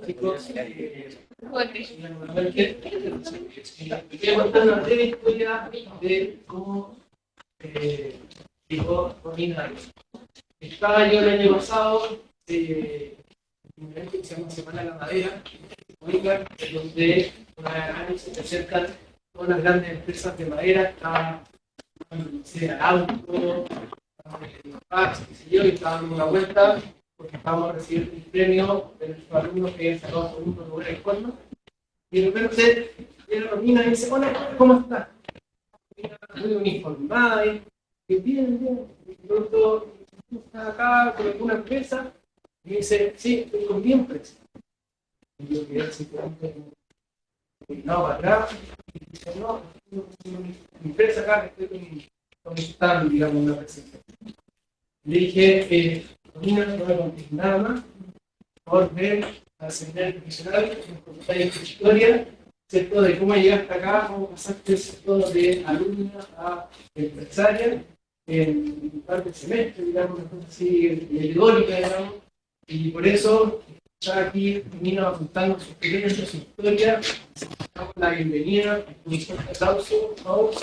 Chicos, quería contar una breve historia de cómo llegó Romina. Estaba yo el año pasado en un evento que se llama Semana de la Madera, donde cada año se presentan todas las grandes empresas de madera, está Arauco, Pax, qué sé yo, y estaba dando una vuelta porque estábamos recibiendo un premio de nuestros alumnos que habían sacado segundo lugar en cuerno. Y de repente viene Romina y dice: hola, ¿cómo estás? Muy uniformada, y bien, bien. Y pronto estás acá con alguna empresa, y me dice: sí, estoy con mi empresa. Y yo quedé simplemente no para atrás, y dice: no, mi empresa acá, estoy con mi stand, digamos, una presentación. Le dije: Romina, no me contéis nada más, por favor, ven al seminario profesional, nos contáis tu historia, ¿cierto? De cómo llegaste acá, cómo pasaste, ¿cierto?, de alumna a empresaria en un par de semestres, digamos, una cosa así, teórica, digamos, y por eso ya aquí vino apuntando su experiencia, su historia. Damos la bienvenida, un fuerte aplauso, por favor.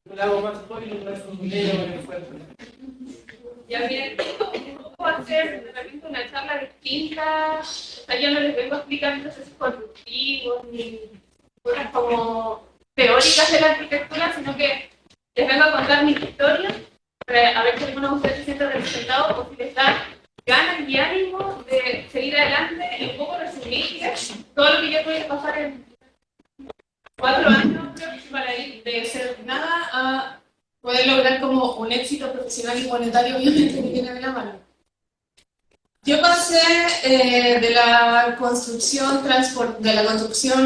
No le hago más spoiler, no es un video en el cuerpo. Ya miren, va a ser de repente una charla distinta. O sea, yo no les vengo a explicar procesos constructivos ni cosas como teóricas de la arquitectura, sino que les vengo a contar mi historia para a ver si alguno de ustedes se siente representado o si les da ganas y ánimo de seguir adelante y un poco resumir todo lo que yo tuve que pasar en 4 años, creo, para ir de ser nada a poder lograr como un éxito profesional y monetario, obviamente, que viene de la mano. Yo pasé de la construcción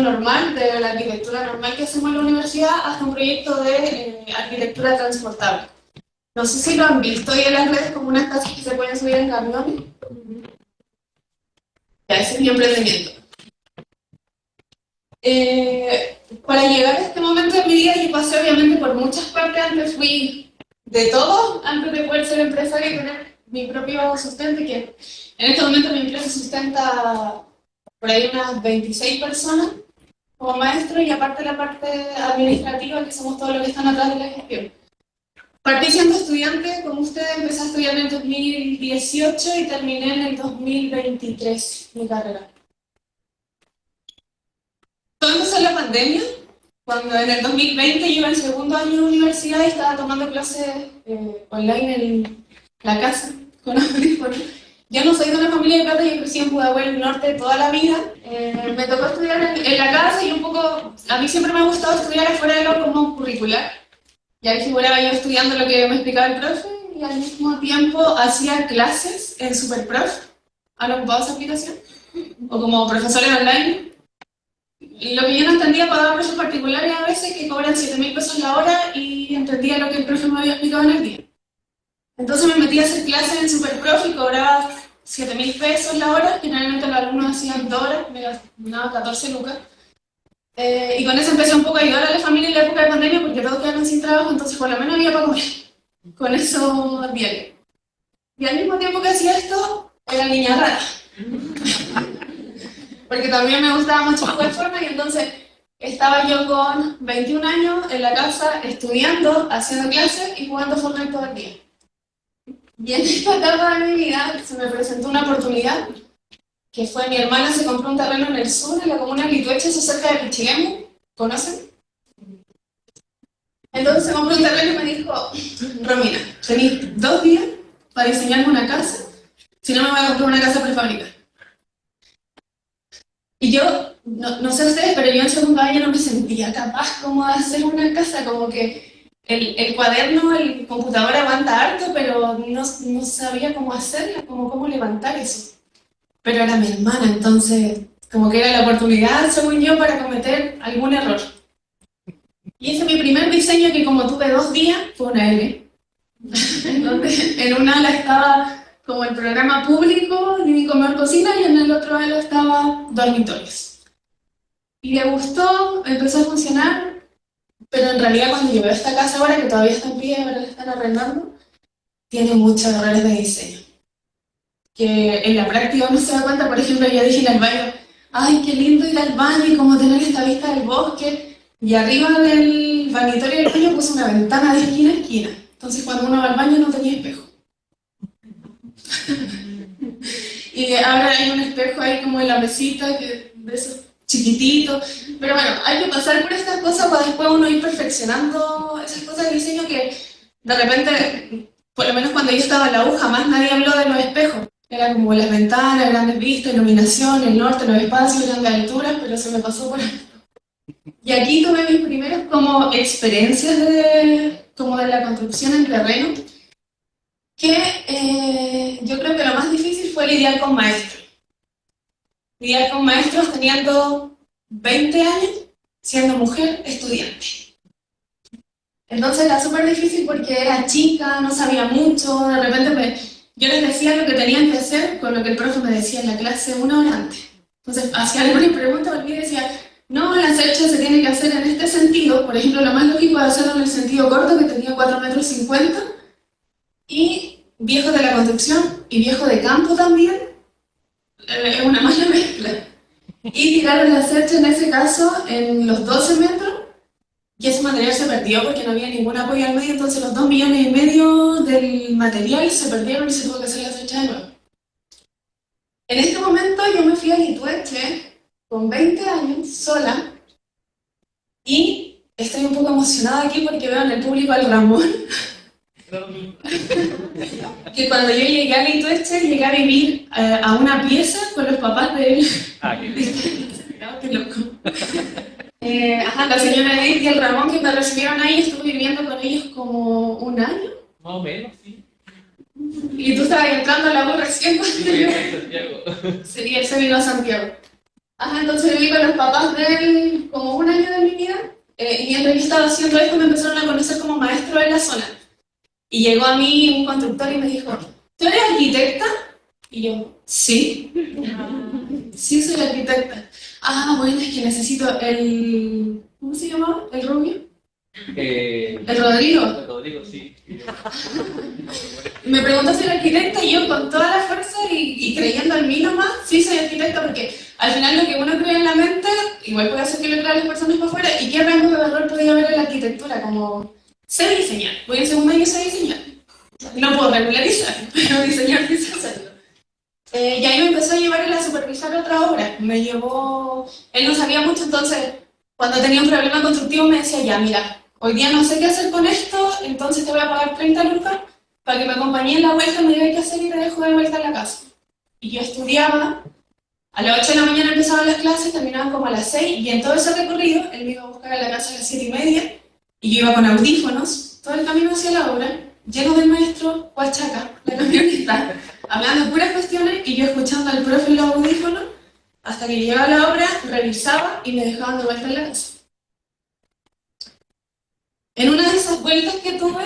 normal, de la arquitectura normal que hacemos en la universidad, hasta un proyecto de arquitectura transportable. No sé si lo han visto hoy en las redes como unas casas que se pueden subir en camiones. Ya, ese es mi emprendimiento. Para llegar a este momento de mi vida, yo pasé obviamente por muchas partes. Antes fui de todo, antes de poder ser empresaria y tener mi propio sustento, que en este momento mi empresa sustenta por ahí unas 26 personas como maestro, y aparte la parte administrativa, que somos todos los que están atrás de la gestión. Partí siendo estudiante, como ustedes, empecé a estudiar en el 2018 y terminé en el 2023 mi carrera. Todo empezó en la pandemia, cuando en el 2020 yo iba en segundo año de universidad y estaba tomando clases online en la casa, con audífonos. Yo no soy de una familia de plata, yo crecí en Pudahuel Norte toda la vida. Me tocó estudiar en la casa y un poco, a mí siempre me ha gustado estudiar afuera de lo común curricular. Y ahí figuraba yo estudiando lo que me explicaba el profe y al mismo tiempo hacía clases en Superprof. ¿Han ocupado esa aplicación? O como profesores online. Y lo que yo no entendía, pagaba precios particulares a veces que cobran 7.000 pesos la hora y entendía lo que el profe me había explicado en el día. Entonces me metí a hacer clases en Superprof y cobraba 7.000 pesos la hora. Generalmente los alumnos hacían 2 horas, me ganaba 14 lucas. Y con eso empecé un poco a ayudar a la familia en la época de pandemia porque todos quedaron sin trabajo, entonces por lo menos había para comer. Con eso diario. Y al mismo tiempo que hacía esto, era niña rara. Porque también me gustaba mucho jugar Fortnite, y entonces estaba yo con 21 años en la casa estudiando, haciendo clases y jugando Fortnite todo el día. Y en esta etapa de mi vida se me presentó una oportunidad, que fue: mi hermana se compró un terreno en el sur, en la comuna de Litueche, cerca de Pichigemu. ¿Conocen? Entonces se compró un terreno y me dijo: Romina, tenéis 2 días para diseñarme una casa, si no me voy a comprar una casa prefabricada. Y yo, no sé ustedes, pero yo en segundo año no me sentía capaz como de hacer una casa, como que el cuaderno, el computador aguanta harto, pero no sabía cómo hacerla, cómo levantar eso. Pero era mi hermana, entonces como que era la oportunidad, según yo, para cometer algún error. Y ese es mi primer diseño, que como tuve 2 días, fue una L. Entonces, en una ala estaba como el programa público, living, comedor, cocina, y en el otro ala estaba dormitorios. Y le gustó, empezó a funcionar, pero en realidad cuando yo veo esta casa ahora, que todavía está en pie, ahora la están arrendando, tiene muchos errores de diseño. Que en la práctica uno se da cuenta, por ejemplo, yo dije en el baño, ay, qué lindo ir al baño y como tener esta vista del bosque. Y arriba del vanitorio del baño puse una ventana de esquina a esquina. Entonces cuando uno va al baño no tenía espejo. Y ahora hay un espejo ahí como en la mesita, que, de esos chiquititos. Pero bueno, hay que pasar por estas cosas para después uno ir perfeccionando esas cosas de diseño que de repente, por lo menos cuando yo estaba en la U, jamás nadie habló de los espejos. Era como las ventanas, grandes vistas, iluminación, el norte, los espacios, grandes alturas, pero se me pasó por ahí. Y aquí tuve mis primeras como experiencias como de la construcción en terreno, que yo creo que lo más difícil fue lidiar con maestros. Lidiar con maestros teniendo 20 años, siendo mujer estudiante. Entonces era súper difícil porque era chica, no sabía mucho, de repente yo les decía lo que tenían que hacer con lo que el profe me decía en la clase una hora antes. Entonces hacía algunas preguntas y decía, no, la cercha se tiene que hacer en este sentido, por ejemplo, lo más lógico es hacerlo en el sentido corto, que tenía 4,50 metros, y viejo de la construcción y viejo de campo también, es una mala mezcla. Y tiraron la cercha en ese caso en los 12 metros, y ese material se perdió porque no había ningún apoyo al medio, entonces los 2,5 millones del material se perdieron y se tuvo que hacer la cercha de nuevo. En este momento yo me fui a Litueche con 20 años, sola, y estoy un poco emocionada aquí porque veo en el público al Ramón, que cuando yo llegué a Litueche, llegué a vivir a una pieza con los papás de él. Qué loco. La señora Edith y el Ramón que me recibieron ahí, estuve viviendo con ellos como un año. Más o menos, sí. Y tú estabas entrando a la U recién. Sí, Santiago. Sí, él se vino a Santiago. Entonces viví con los papás de él como un año de mi vida. Y mientras yo estaba haciendo esto me empezaron a conocer como maestro en la zona. Y llegó a mí un constructor y me dijo, ¿tú eres arquitecta? Y yo, sí. Sí, soy arquitecta. Bueno, es que necesito el... ¿Cómo se llamaba? ¿El rubio? El Rodrigo. El Rodrigo, sí. Me preguntó si era arquitecta y yo con toda la fuerza y creyendo en mí nomás, sí soy arquitecta porque al final lo que uno cree en la mente, igual puede hacer que lo crean las personas para afuera. ¿Y qué rango de error podía haber en la arquitectura? Como, sé diseñar, voy en segundo año y sé diseñar. No puedo regularizar, pero diseñar quise hacerlo. Y ahí me empezó a llevar él a supervisar otra obra. Me llevó... Él no sabía mucho, entonces cuando tenía un problema constructivo me decía, ya, mira, hoy día no sé qué hacer con esto, entonces te voy a pagar 30 lucas para que me acompañe en la vuelta, me diga qué hacer y te dejo de vuelta en la casa. Y yo estudiaba, a las 8 de la mañana empezaban las clases, terminaban como a las 6, y en todo ese recorrido, él me iba a buscar a la casa a las 7:30, y yo iba con audífonos, todo el camino hacia la obra, lleno del maestro Huachaca, la camioneta, hablando puras cuestiones, y yo escuchando al profe en los audífonos, hasta que llegaba a la obra, revisaba y me dejaban de vuelta en la casa. En una de esas vueltas que tuve,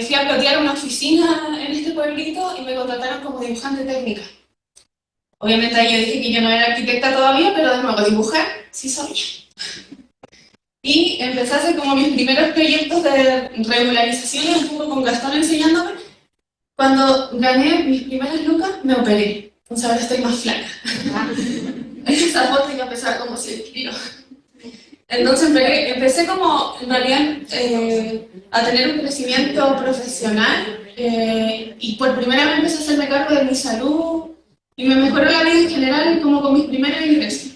fui a plotear una oficina en este pueblito y me contrataron como dibujante técnica. Obviamente ahí yo dije que yo no era arquitecta todavía, pero de nuevo, dibujar sí sabía. Y empecé a hacer como mis primeros proyectos de regularizaciones, un poco con Gastón enseñándome. Cuando gané mis primeras lucas, me operé. Entonces ahora estoy más flaca. En esa foto yo pesaba como 100 kilos. Entonces empecé como, en realidad, a tener un crecimiento profesional y por primera vez empecé a hacerme cargo de mi salud y me mejoró la vida en general como con mis primeros ingresos.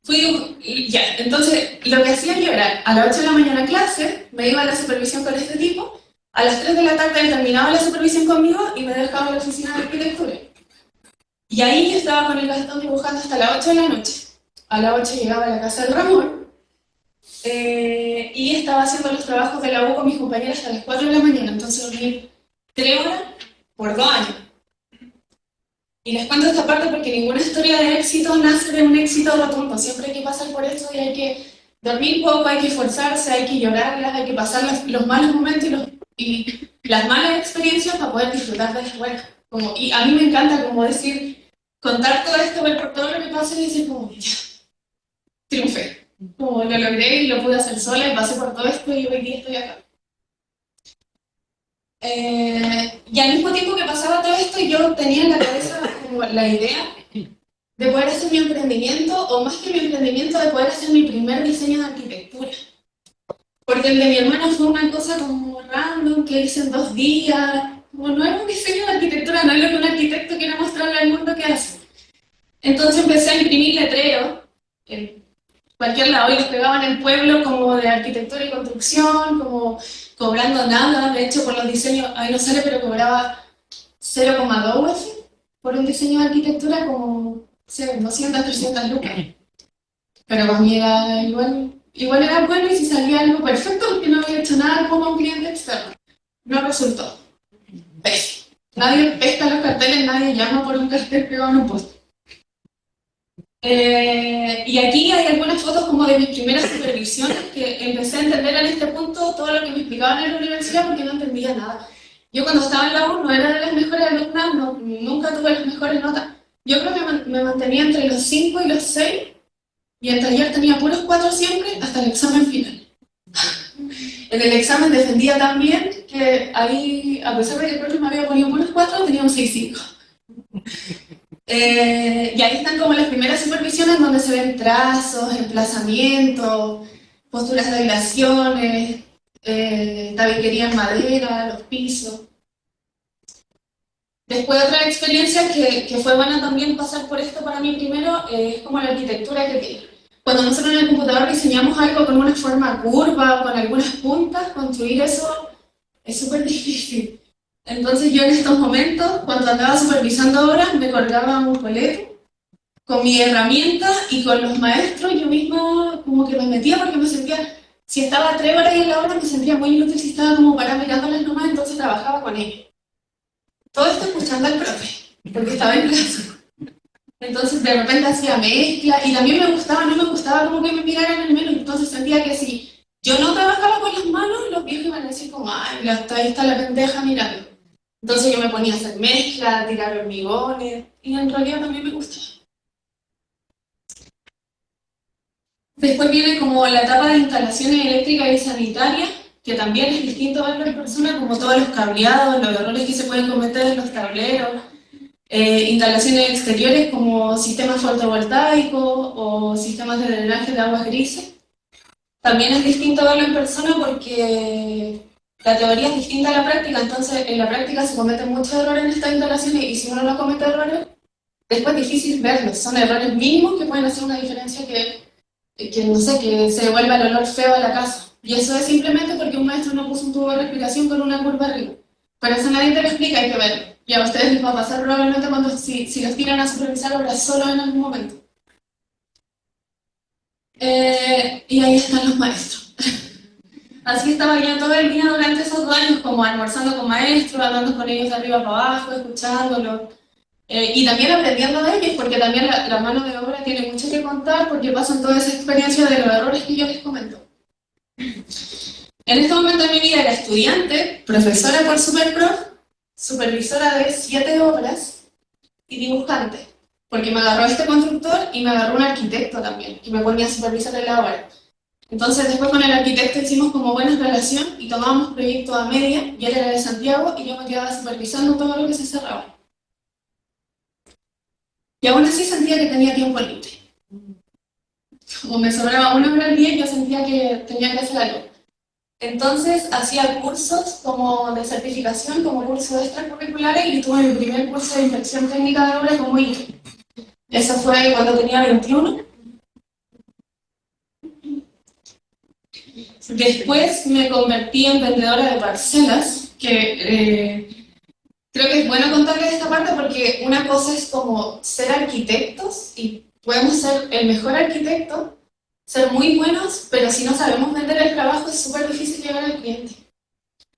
Entonces lo que hacía yo era, a las 8 de la mañana clase, me iba a la supervisión con este tipo, a las 3 de la tarde él terminaba la supervisión conmigo y me dejaba en la oficina de arquitectura. Y ahí yo estaba con el Gastón dibujando hasta las 8 de la noche. A las 8 llegaba a la casa del Ramón y estaba haciendo los trabajos de la U con mis compañeras hasta las 4 de la mañana, entonces dormí 3 horas por 2 años. Y les cuento esta parte porque ninguna historia de éxito nace de un éxito rotundo, siempre hay que pasar por eso y hay que dormir poco, hay que esforzarse, hay que llorarlas, hay que pasar los malos momentos y las malas experiencias para poder disfrutar de las buenas. Y a mí me encanta como decir, contar todo esto, ver por todo lo que pasa y decir como, ya, triunfé. Como lo logré y lo pude hacer sola y pasé por todo esto y hoy día estoy acá. Y al mismo tiempo que pasaba todo esto, yo tenía en la cabeza como la idea de poder hacer mi emprendimiento, o más que mi emprendimiento, de poder hacer mi primer diseño de arquitectura. Porque el de mi hermano fue una cosa como random, que hice en 2 días. Como no era un diseño de arquitectura, no es lo que un arquitecto quiere mostrarle al mundo que hace. Entonces empecé a imprimir letreros en cualquier lado y los pegaba en el pueblo como de arquitectura y construcción, como cobrando nada. De hecho, por los diseños, ahí no sale, pero cobraba 0,2 UF por un diseño de arquitectura, como, no sé, 200, 300 lucas. Pero para mí era igual era bueno, y si salía algo perfecto, porque no había hecho nada como un cliente externo. No resultó. Pésimo. Nadie pesca los carteles, nadie llama por un cartel pegado en un poste. Y aquí hay algunas fotos como de mis primeras supervisiones, que empecé a entender en este punto todo lo que me explicaban en la universidad porque no entendía nada. Yo cuando estaba en la U no era de las mejores alumnas, nunca tuve las mejores notas. Yo creo que me mantenía entre los 5 y los 6, y en taller tenía puros 4 siempre hasta el examen final. En el examen defendía tan bien que ahí, a pesar de que el profe me había ponido puros 4, tenía un 6,5. Y ahí están como las primeras supervisiones donde se ven trazos, emplazamientos, posturas de aislaciones, tabiquería en madera, los pisos. Después otra experiencia que fue buena también pasar por esto para mí primero, es como la arquitectura que tiene. Cuando nosotros en el computador diseñamos algo con una forma curva o con algunas puntas, construir eso es súper difícil. Entonces yo en estos momentos, cuando andaba supervisando obras, me colgaba un coleto con mi herramienta y con los maestros. Yo misma como que me metía porque me sentía, si estaba 3 horas ahí en la obra, me sentía muy inútil si estaba como parada mirándolas nomás, entonces trabajaba con ellos. Todo esto escuchando al profe, porque estaba en clase. Entonces de repente hacía mezcla y también no me gustaba como que me miraran el menú. Entonces sentía que si yo no trabajaba con las manos, los viejos iban a decir como, ay, ahí está la pendeja mirando. Entonces yo me ponía a hacer mezcla, a tirar hormigones, y en realidad también me gustaba. Después viene como la etapa de instalaciones eléctricas y sanitarias, que también es distinto verlo en persona, como todos los cableados, los errores que se pueden cometer en los tableros, instalaciones exteriores como sistemas fotovoltaicos o sistemas de drenaje de aguas grises. También es distinto verlo en persona porque la teoría es distinta a la práctica, entonces en la práctica se cometen muchos errores en estas instalaciones y si uno no comete errores, después es difícil verlos. Son errores mínimos que pueden hacer una diferencia que no sé, que se devuelva el olor feo a la casa. Y eso es simplemente porque un maestro no puso un tubo de respiración con una curva arriba. Pero eso nadie te lo explica, hay que verlo. Y a ustedes les va a pasar probablemente cuando si los tiran a supervisar obras solo en algún momento. Y ahí están los maestros. Así estaba yo todo el día durante esos 2 años, como almorzando con maestros, hablando con ellos de arriba para abajo, escuchándolos. Y también aprendiendo de ellos, porque también la mano de obra tiene mucho que contar, porque pasan toda esa experiencia de los errores que yo les comento. En este momento de mi vida era estudiante, profesora por Superprof, supervisora de 7 obras y dibujante, porque me agarró este constructor y me agarró un arquitecto también, que me ponía a supervisar en la obra. Entonces después con el arquitecto hicimos como buena relación y tomábamos proyectos a media, y él era de Santiago y yo me quedaba supervisando todo lo que se cerraba. Y aún así sentía que tenía tiempo libre. Como me sobraba 1 hora al día, yo sentía que tenía que hacer algo. Entonces hacía cursos como de certificación, como cursos extracurriculares, y tuve mi primer curso de inspección técnica de obra como INE. Eso fue cuando tenía 21. Después me convertí en vendedora de parcelas, que creo que es bueno contarles esta parte porque una cosa es como ser arquitectos y podemos ser el mejor arquitecto, ser muy buenos, pero si no sabemos vender el trabajo es súper difícil llegar al cliente.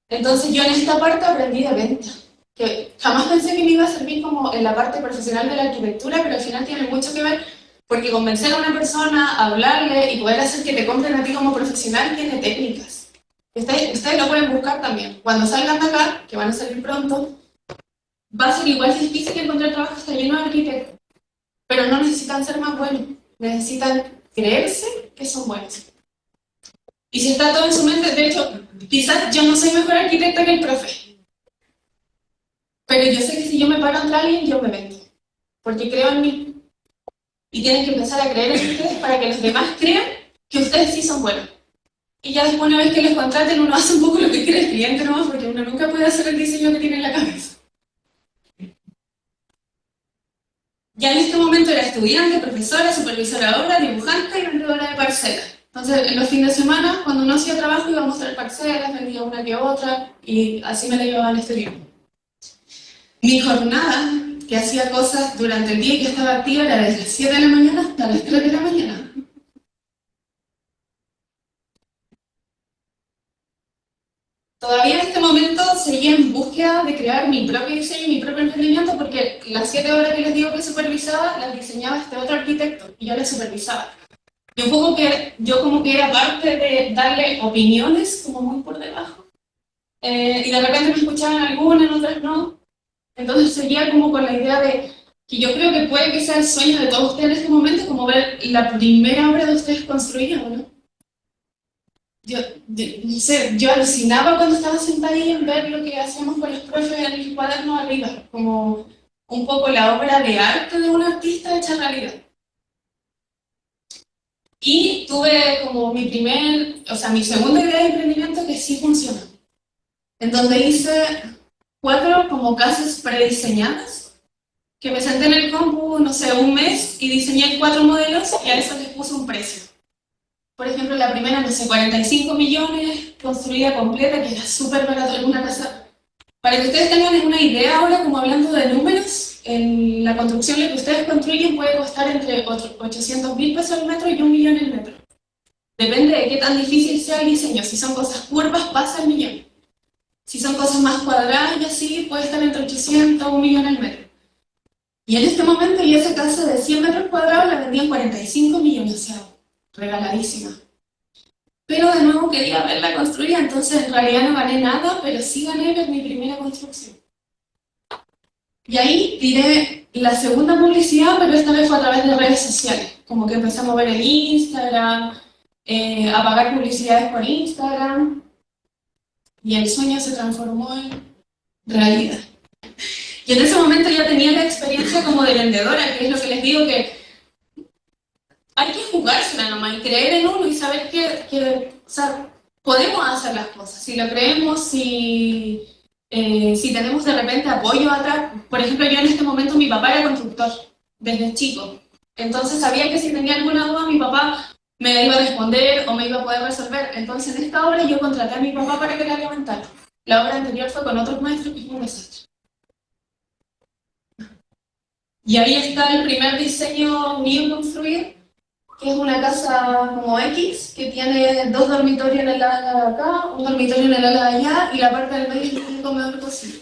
Entonces yo en esta parte aprendí de venta, que jamás pensé que me iba a servir como en la parte profesional de la arquitectura, pero al final tiene mucho que ver porque convencer a una persona, hablarle y poder hacer que te compren a ti como profesional tiene técnicas. Ustedes lo pueden buscar también. Cuando salgan de acá, que van a salir pronto, va a ser igual difícil que encontrar trabajo, está lleno de arquitectos, pero no necesitan ser más buenos, necesitan creerse que son buenos. Y si está todo en su mente, de hecho, quizás yo no soy mejor arquitecta que el profe, pero yo sé que si yo me paro ante alguien, yo me vendo, porque creo en mí. Y tienen que empezar a creer en ustedes para que los demás crean que ustedes sí son buenos. Y ya después, una vez que les contraten, uno hace un poco lo que quiere el cliente nomás, porque uno nunca puede hacer el diseño que tiene en la cabeza. Ya en este momento era estudiante, profesora, supervisora de obra, dibujante y vendedora de parcelas. Entonces, en los fines de semana, cuando no hacía trabajo, íbamos a hacer parcelas, vendía una que otra, y así me la llevaba en este tiempo. Mi jornada, que hacía cosas durante el día y que estaba activa, era desde las 7 de la mañana hasta las 3 de la mañana. Todavía en este momento seguía en búsqueda de crear mi propio diseño y mi propio emprendimiento, porque las 7 horas que les digo que supervisaba, las diseñaba este otro arquitecto, y yo las supervisaba. Y un poco que yo como que era parte de darle opiniones, como muy por debajo. Y de repente me escuchaban algunas, en otras no. Entonces seguía como con la idea de que yo creo que puede que sea el sueño de todos ustedes en este momento, como ver la primera obra de ustedes construida, ¿no? No sé, yo alucinaba cuando estaba sentada ahí en ver lo que hacíamos con los profes en el cuaderno arriba, como un poco la obra de arte de un artista hecha realidad. Y tuve como mi segunda idea de emprendimiento que sí funcionó, en donde hice 4 como casas prediseñadas, que me senté en el compu, no sé, un mes y diseñé 4 modelos y a eso les puse un precio. Por ejemplo, la primera, no sé, 45 millones, construida completa, que era súper barato en una casa. Para que ustedes tengan una idea ahora, como hablando de números, en la construcción lo que ustedes construyen puede costar entre 800.000 pesos el metro y 1 millón el metro. Depende de qué tan difícil sea el diseño. Si son cosas curvas, pasa el millón. Si son cosas más cuadradas y así, puede estar entre 800 y 1 millón el metro. Y en este momento, y esa casa de 100 metros cuadrados la vendían 45 millones, o sea, regaladísima. Pero de nuevo quería verla construida, entonces en realidad no gané nada, pero sí gané ver mi primera construcción. Y ahí tiré la segunda publicidad, pero esta vez fue a través de redes sociales. Como que empecé a mover el Instagram, a pagar publicidades por Instagram, y el sueño se transformó en realidad. Y en ese momento ya tenía la experiencia como de vendedora, que es lo que les digo, que hay que jugársela nomás y creer en uno y saber que o sea, podemos hacer las cosas. Si lo creemos, si tenemos de repente apoyo atrás. Por ejemplo, yo en este momento, mi papá era constructor desde chico. Entonces sabía que si tenía alguna duda, mi papá me la iba a responder o me iba a poder resolver. Entonces en esta obra yo contraté a mi papá para que la levantara. La obra anterior fue con otros maestros, que fue un desastre. Y ahí está el primer diseño mío construido, que es una casa como X, que tiene 2 dormitorios en el ala de acá, un dormitorio en el ala de allá, y la parte del medio es un comedor cocina.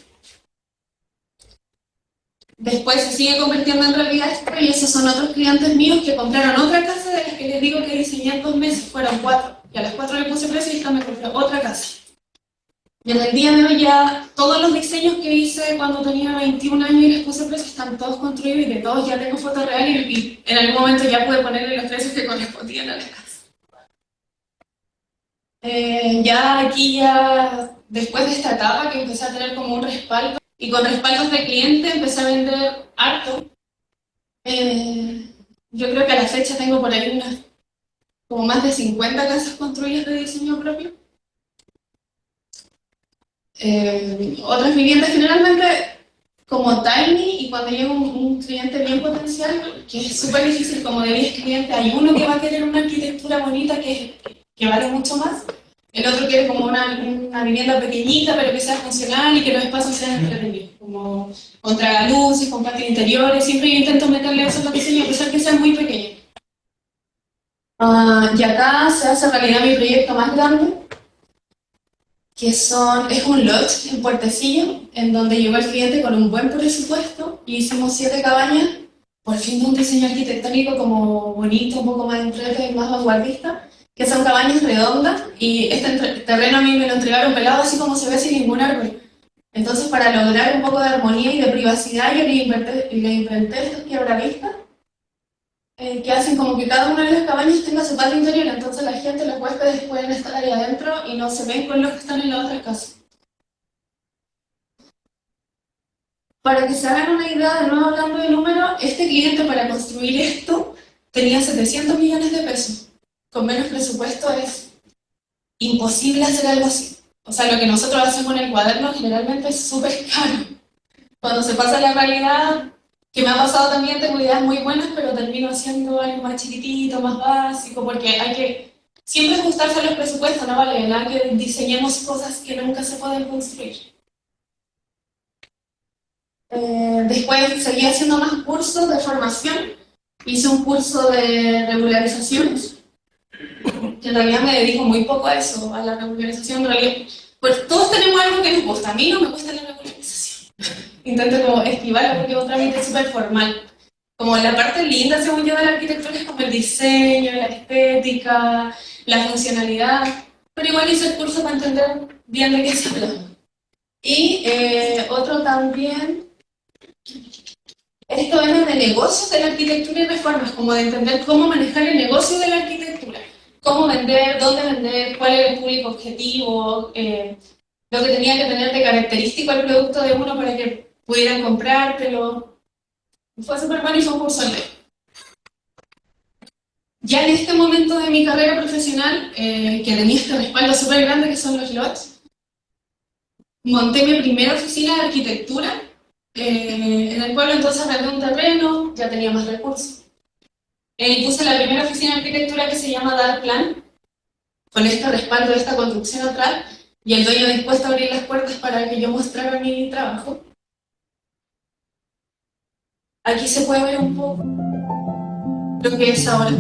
Después se sigue convirtiendo en realidad esto, y esos son otros clientes míos que compraron otra casa de las que les digo que diseñé en 2 meses, fueron 4. Y a las 4 le puse precio y esta me compró otra casa. Y en el día de hoy ya todos los diseños que hice cuando tenía 21 años y les puse precio están todos construidos y de todos ya tengo fotos reales y en algún momento ya pude ponerle los precios que correspondían a la casa. Ya aquí ya después de esta etapa que empecé a tener como un respaldo y con respaldos de cliente empecé a vender harto. Yo creo que a la fecha tengo por ahí como más de 50 casas construidas de diseño propio. Otras viviendas generalmente como tiny, y cuando llega un cliente bien potencial, que es súper difícil, como de 10 clientes, hay uno que va a querer una arquitectura bonita que vale mucho más, el otro quiere como una vivienda pequeñita pero que sea funcional y que los espacios sean entretenidos, como con tragaluces, con patios interiores. Siempre yo intento meterle eso en los diseños, a pesar que sean muy pequeños. Y acá se hace realidad mi proyecto más grande, que es un lodge en Puertecillo, en donde llegó el cliente con un buen presupuesto y hicimos 7 cabañas, por fin de un diseño arquitectónico como bonito, un poco más entrete, más vanguardista, que son cabañas redondas, y este terreno a mí me lo entregaron pelado así como se ve sin ningún árbol. Entonces, para lograr un poco de armonía y de privacidad, yo le inventé estos quebravistas, que hacen como que cada una de las cabañas tenga su patio interior, entonces la gente, los huéspedes pueden estar ahí adentro y no se ven con los que están en las otras casas. Para que se hagan una idea, de nuevo hablando de números, este cliente para construir esto tenía 700 millones de pesos. Con menos presupuesto es imposible hacer algo así. O sea, lo que nosotros hacemos en el cuaderno generalmente es súper caro. Cuando se pasa a la realidad, que me ha pasado también, tengo ideas muy buenas, pero termino haciendo algo más chiquitito, más básico, porque hay que siempre ajustarse a los presupuestos, no vale nada que diseñemos cosas que nunca se pueden construir. Después seguí haciendo más cursos de formación. Hice un curso de regularizaciones, que en realidad me dedico muy poco a eso, a la regularización. En realidad, pues todos tenemos algo que nos gusta. A mí no me gusta la regularización. Intento como esquivarlo porque es un trámite súper formal. Como la parte linda, según yo, de la arquitectura es como el diseño, la estética, la funcionalidad. Pero igual hice el curso para entender bien de qué se habla. Y otro también... Esto es de negocios de la arquitectura y reformas, como de entender cómo manejar el negocio de la arquitectura, cómo vender, dónde vender, cuál era el público objetivo, lo que tenía que tener de característico el producto de uno para que pudieran comprártelo. Fue súper bueno y fue un curso en ley. Ya en este momento de mi carrera profesional, que tenía este respaldo súper grande que son los lots, monté mi primera oficina de arquitectura en el pueblo. Entonces arrendé un terreno, ya tenía más recursos. Puse la primera oficina de arquitectura que se llama Dar Plan, con este respaldo de esta construcción atrás, y el dueño dispuesto a abrir las puertas para que yo mostrara mi trabajo. Aquí se puede ver un poco lo que es ahora.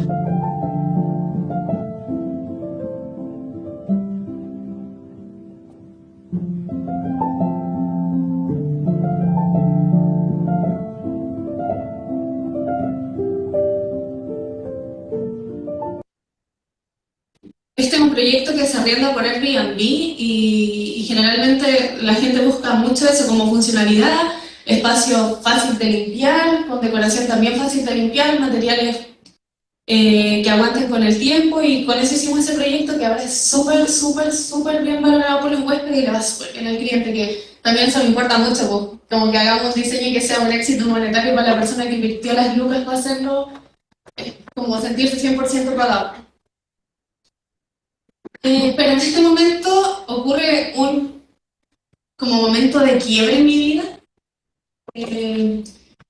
Este es un proyecto que se arrienda por Airbnb y generalmente la gente busca mucho eso como funcionalidad, espacio fácil de limpiar, con decoración también fácil de limpiar, materiales que aguanten con el tiempo, y con eso hicimos ese proyecto que ahora es súper bien valorado por los huéspedes y le va súper bien al cliente, que también eso me importa mucho, pues, como que hagamos un diseño que sea un éxito monetario para la persona que invirtió las lucas para hacerlo, como sentirse 100% pagado. Pero en este momento ocurre un como momento de quiebre en mi vida,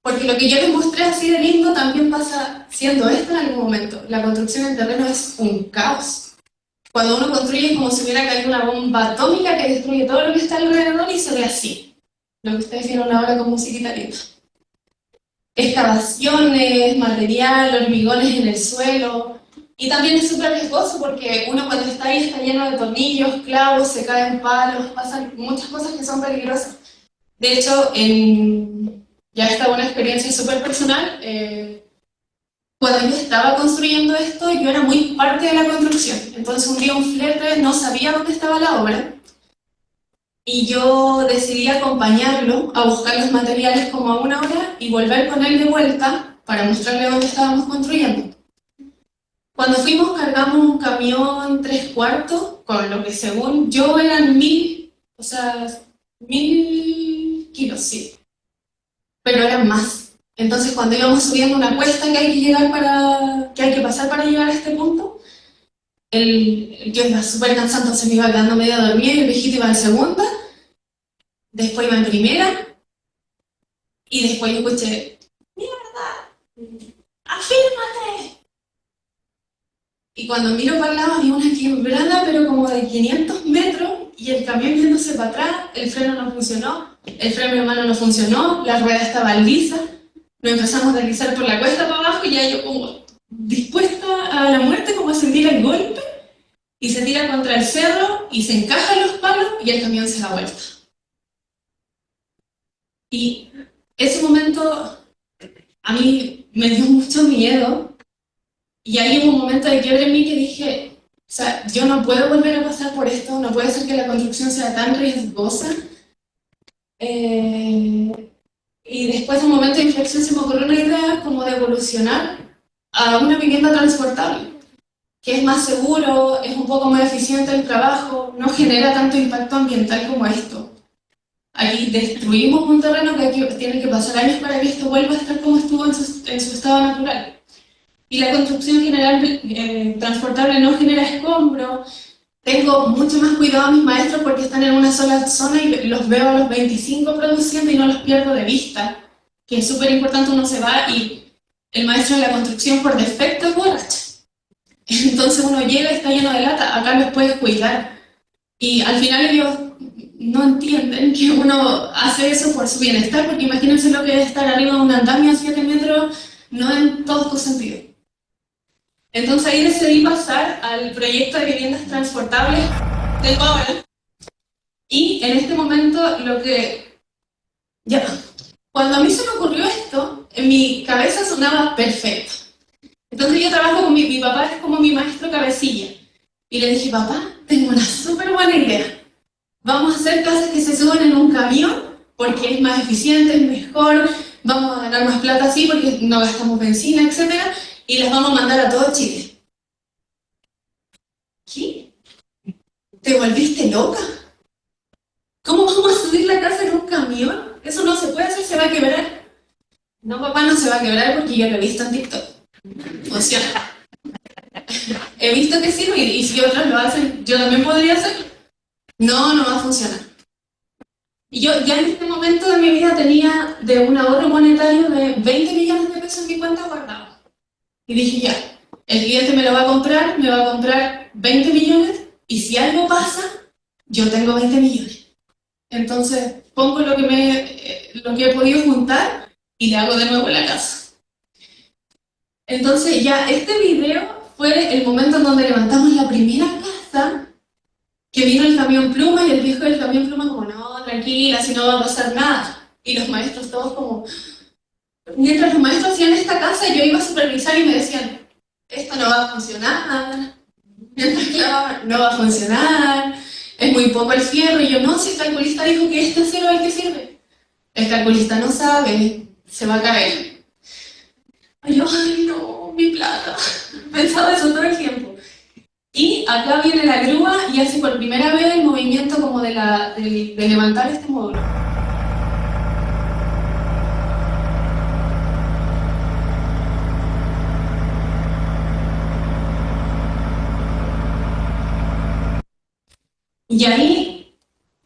porque lo que yo les mostré así de lindo también pasa siendo esto en algún momento. La construcción en terreno es un caos. Cuando uno construye es como si hubiera caído una bomba atómica que destruye todo lo que está alrededor y se ve así. Lo que ustedes vieron ahora con musiquita linda. Excavaciones, material, hormigones en el suelo. Y también es súper riesgoso porque uno cuando está ahí está lleno de tornillos, clavos, se caen palos, pasan muchas cosas que son peligrosas. De hecho, ya esta una experiencia súper personal, cuando yo estaba construyendo esto, yo era muy parte de la construcción. Entonces un día un flete no sabía dónde estaba la obra y yo decidí acompañarlo a buscar los materiales como a una hora y volver con él de vuelta para mostrarle dónde estábamos construyendo. Cuando fuimos cargamos un camión 3/4 con lo que según yo eran 1000 kilos, sí, pero eran más. Entonces cuando íbamos subiendo una cuesta que hay que pasar para llegar a este punto, yo iba súper cansado, entonces me iba quedando medio dormida y el viejito iba en segunda, después iba en primera, y después yo escuché, ¡mierda! ¡Afírmate! Y cuando miro para el lado había una quebrada, pero como de 500 metros, y el camión yéndose para atrás, el freno no funcionó, el freno de mano no funcionó, la rueda estaba lisa, nos empezamos a deslizar por la cuesta para abajo y ya yo como dispuesta a la muerte, como a sentir el golpe, y se tira contra el cerro y se encaja en los palos y el camión se da vuelta. Y ese momento a mí me dio mucho miedo. Y ahí hubo un momento de quiebre en mí que dije, o sea, yo no puedo volver a pasar por esto, no puede ser que la construcción sea tan riesgosa. Y después de un momento de inflexión se me ocurrió una idea como de evolucionar a una vivienda transportable, que es más seguro, es un poco más eficiente el trabajo, no genera tanto impacto ambiental como esto. Aquí destruimos un terreno que aquí tiene que pasar años para que esto vuelva a estar como estuvo en su estado natural. Y la construcción general transportable no genera escombro. Tengo mucho más cuidado a mis maestros porque están en una sola zona y los veo a los 25 produciendo y no los pierdo de vista, que es súper importante. Uno se va y el maestro de la construcción por defecto es borracho. Entonces uno llega y está lleno de lata, acá los puedes cuidar. Y al final ellos no entienden que uno hace eso por su bienestar, porque imagínense lo que es estar arriba de un andamio a 7 metros, no en todos tus sentidos. Entonces ahí decidí pasar al proyecto de viviendas transportables del ahora. Y en este momento lo que... Ya, cuando a mí se me ocurrió esto, en mi cabeza sonaba perfecto. Entonces yo trabajo con mi papá, es como mi maestro cabecilla. Y le dije, papá, tengo una súper buena idea. Vamos a hacer casas que se suben en un camión, porque es más eficiente, es mejor, vamos a ganar más plata así, porque no gastamos benzina, etc. Y las vamos a mandar a todo Chile. ¿Qué? ¿Te volviste loca? ¿Cómo vamos a subir la casa en un camión? Eso no se puede hacer, se va a quebrar. No, papá, no se va a quebrar porque yo lo he visto en TikTok. Funciona. He visto que sirve y si otros lo hacen, yo también podría hacerlo. No, no va a funcionar. Y yo ya en este momento de mi vida tenía de un ahorro monetario de 20 millones de pesos en mi cuenta guardado. Y dije, ya, el cliente me lo va a comprar, me va a comprar 20 millones y si algo pasa, yo tengo 20 millones. Entonces pongo lo que he podido juntar y le hago de nuevo la casa. Entonces ya este video fue el momento en donde levantamos la primera casa, que vino el camión pluma y el viejo del camión pluma como, no, tranquila, así no va a pasar nada. Y los maestros todos como... Mientras los maestros hacían esta casa, yo iba a supervisar y me decían, esto no va a funcionar, mientras clavaban, no va a funcionar, es muy poco el fierro. Y yo, no, si el calculista dijo que este acero es el que sirve. El calculista no sabe, se va a caer. Y yo, ay no, mi plata. Pensaba eso todo el tiempo. Y acá viene la grúa y hace por primera vez el movimiento como de levantar este módulo. Y ahí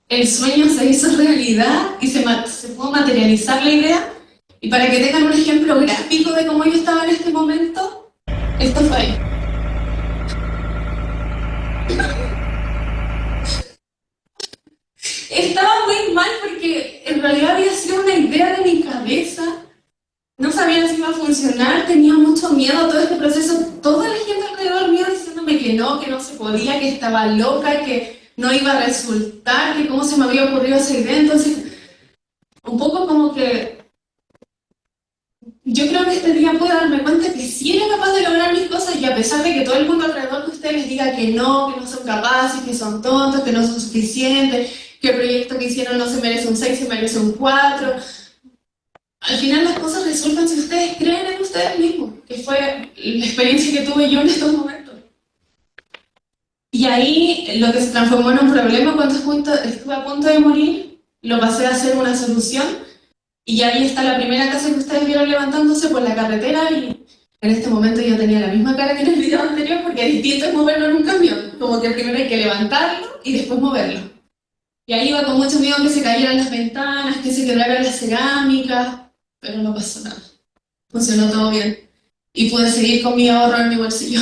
el sueño se hizo realidad y se pudo materializar la idea. Y para que tengan un ejemplo gráfico de cómo yo estaba en este momento, esto fue ahí. Estaba muy mal porque en realidad había sido una idea de mi cabeza. No sabía si iba a funcionar, tenía mucho miedo a todo este proceso. Toda la gente alrededor mío diciéndome que no se podía, que estaba loca, que no iba a resultar, que cómo se me había ocurrido esa idea. Entonces, un poco como que yo creo que este día pude darme cuenta que sí era capaz de lograr mis cosas y a pesar de que todo el mundo alrededor de ustedes les diga que no son capaces, que son tontos, que no son suficientes, que el proyecto que hicieron no se merece un 6, se merece un 4. Al final las cosas resultan si ustedes creen en ustedes mismos, que fue la experiencia que tuve yo en estos momentos. Y ahí lo que se transformó en un problema cuando estuve a punto de morir, lo pasé a ser una solución. Y ahí está la primera casa que ustedes vieron levantándose por la carretera y en este momento yo tenía la misma cara que en el video anterior porque distinto es moverlo en un camión. Como que primero hay que levantarlo y después moverlo. Y ahí iba con mucho miedo que se cayeran las ventanas, que se quebraran las cerámicas, pero no pasó nada. Funcionó todo bien. Y pude seguir con mi ahorro en mi bolsillo.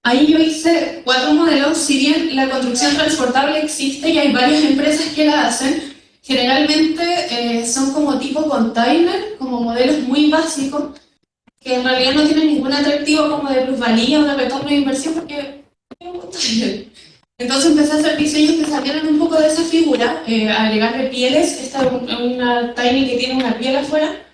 Ahí yo hice 4 modelos, si bien la construcción transportable existe y hay varias empresas que la hacen, generalmente son como tipo container, como modelos muy básicos, que en realidad no tienen ningún atractivo como de plusvalía o de retorno de inversión porque es un container. Entonces empecé a hacer diseños que salieran un poco de esa figura, agregarle pieles, esta es una tiny que tiene una piel afuera,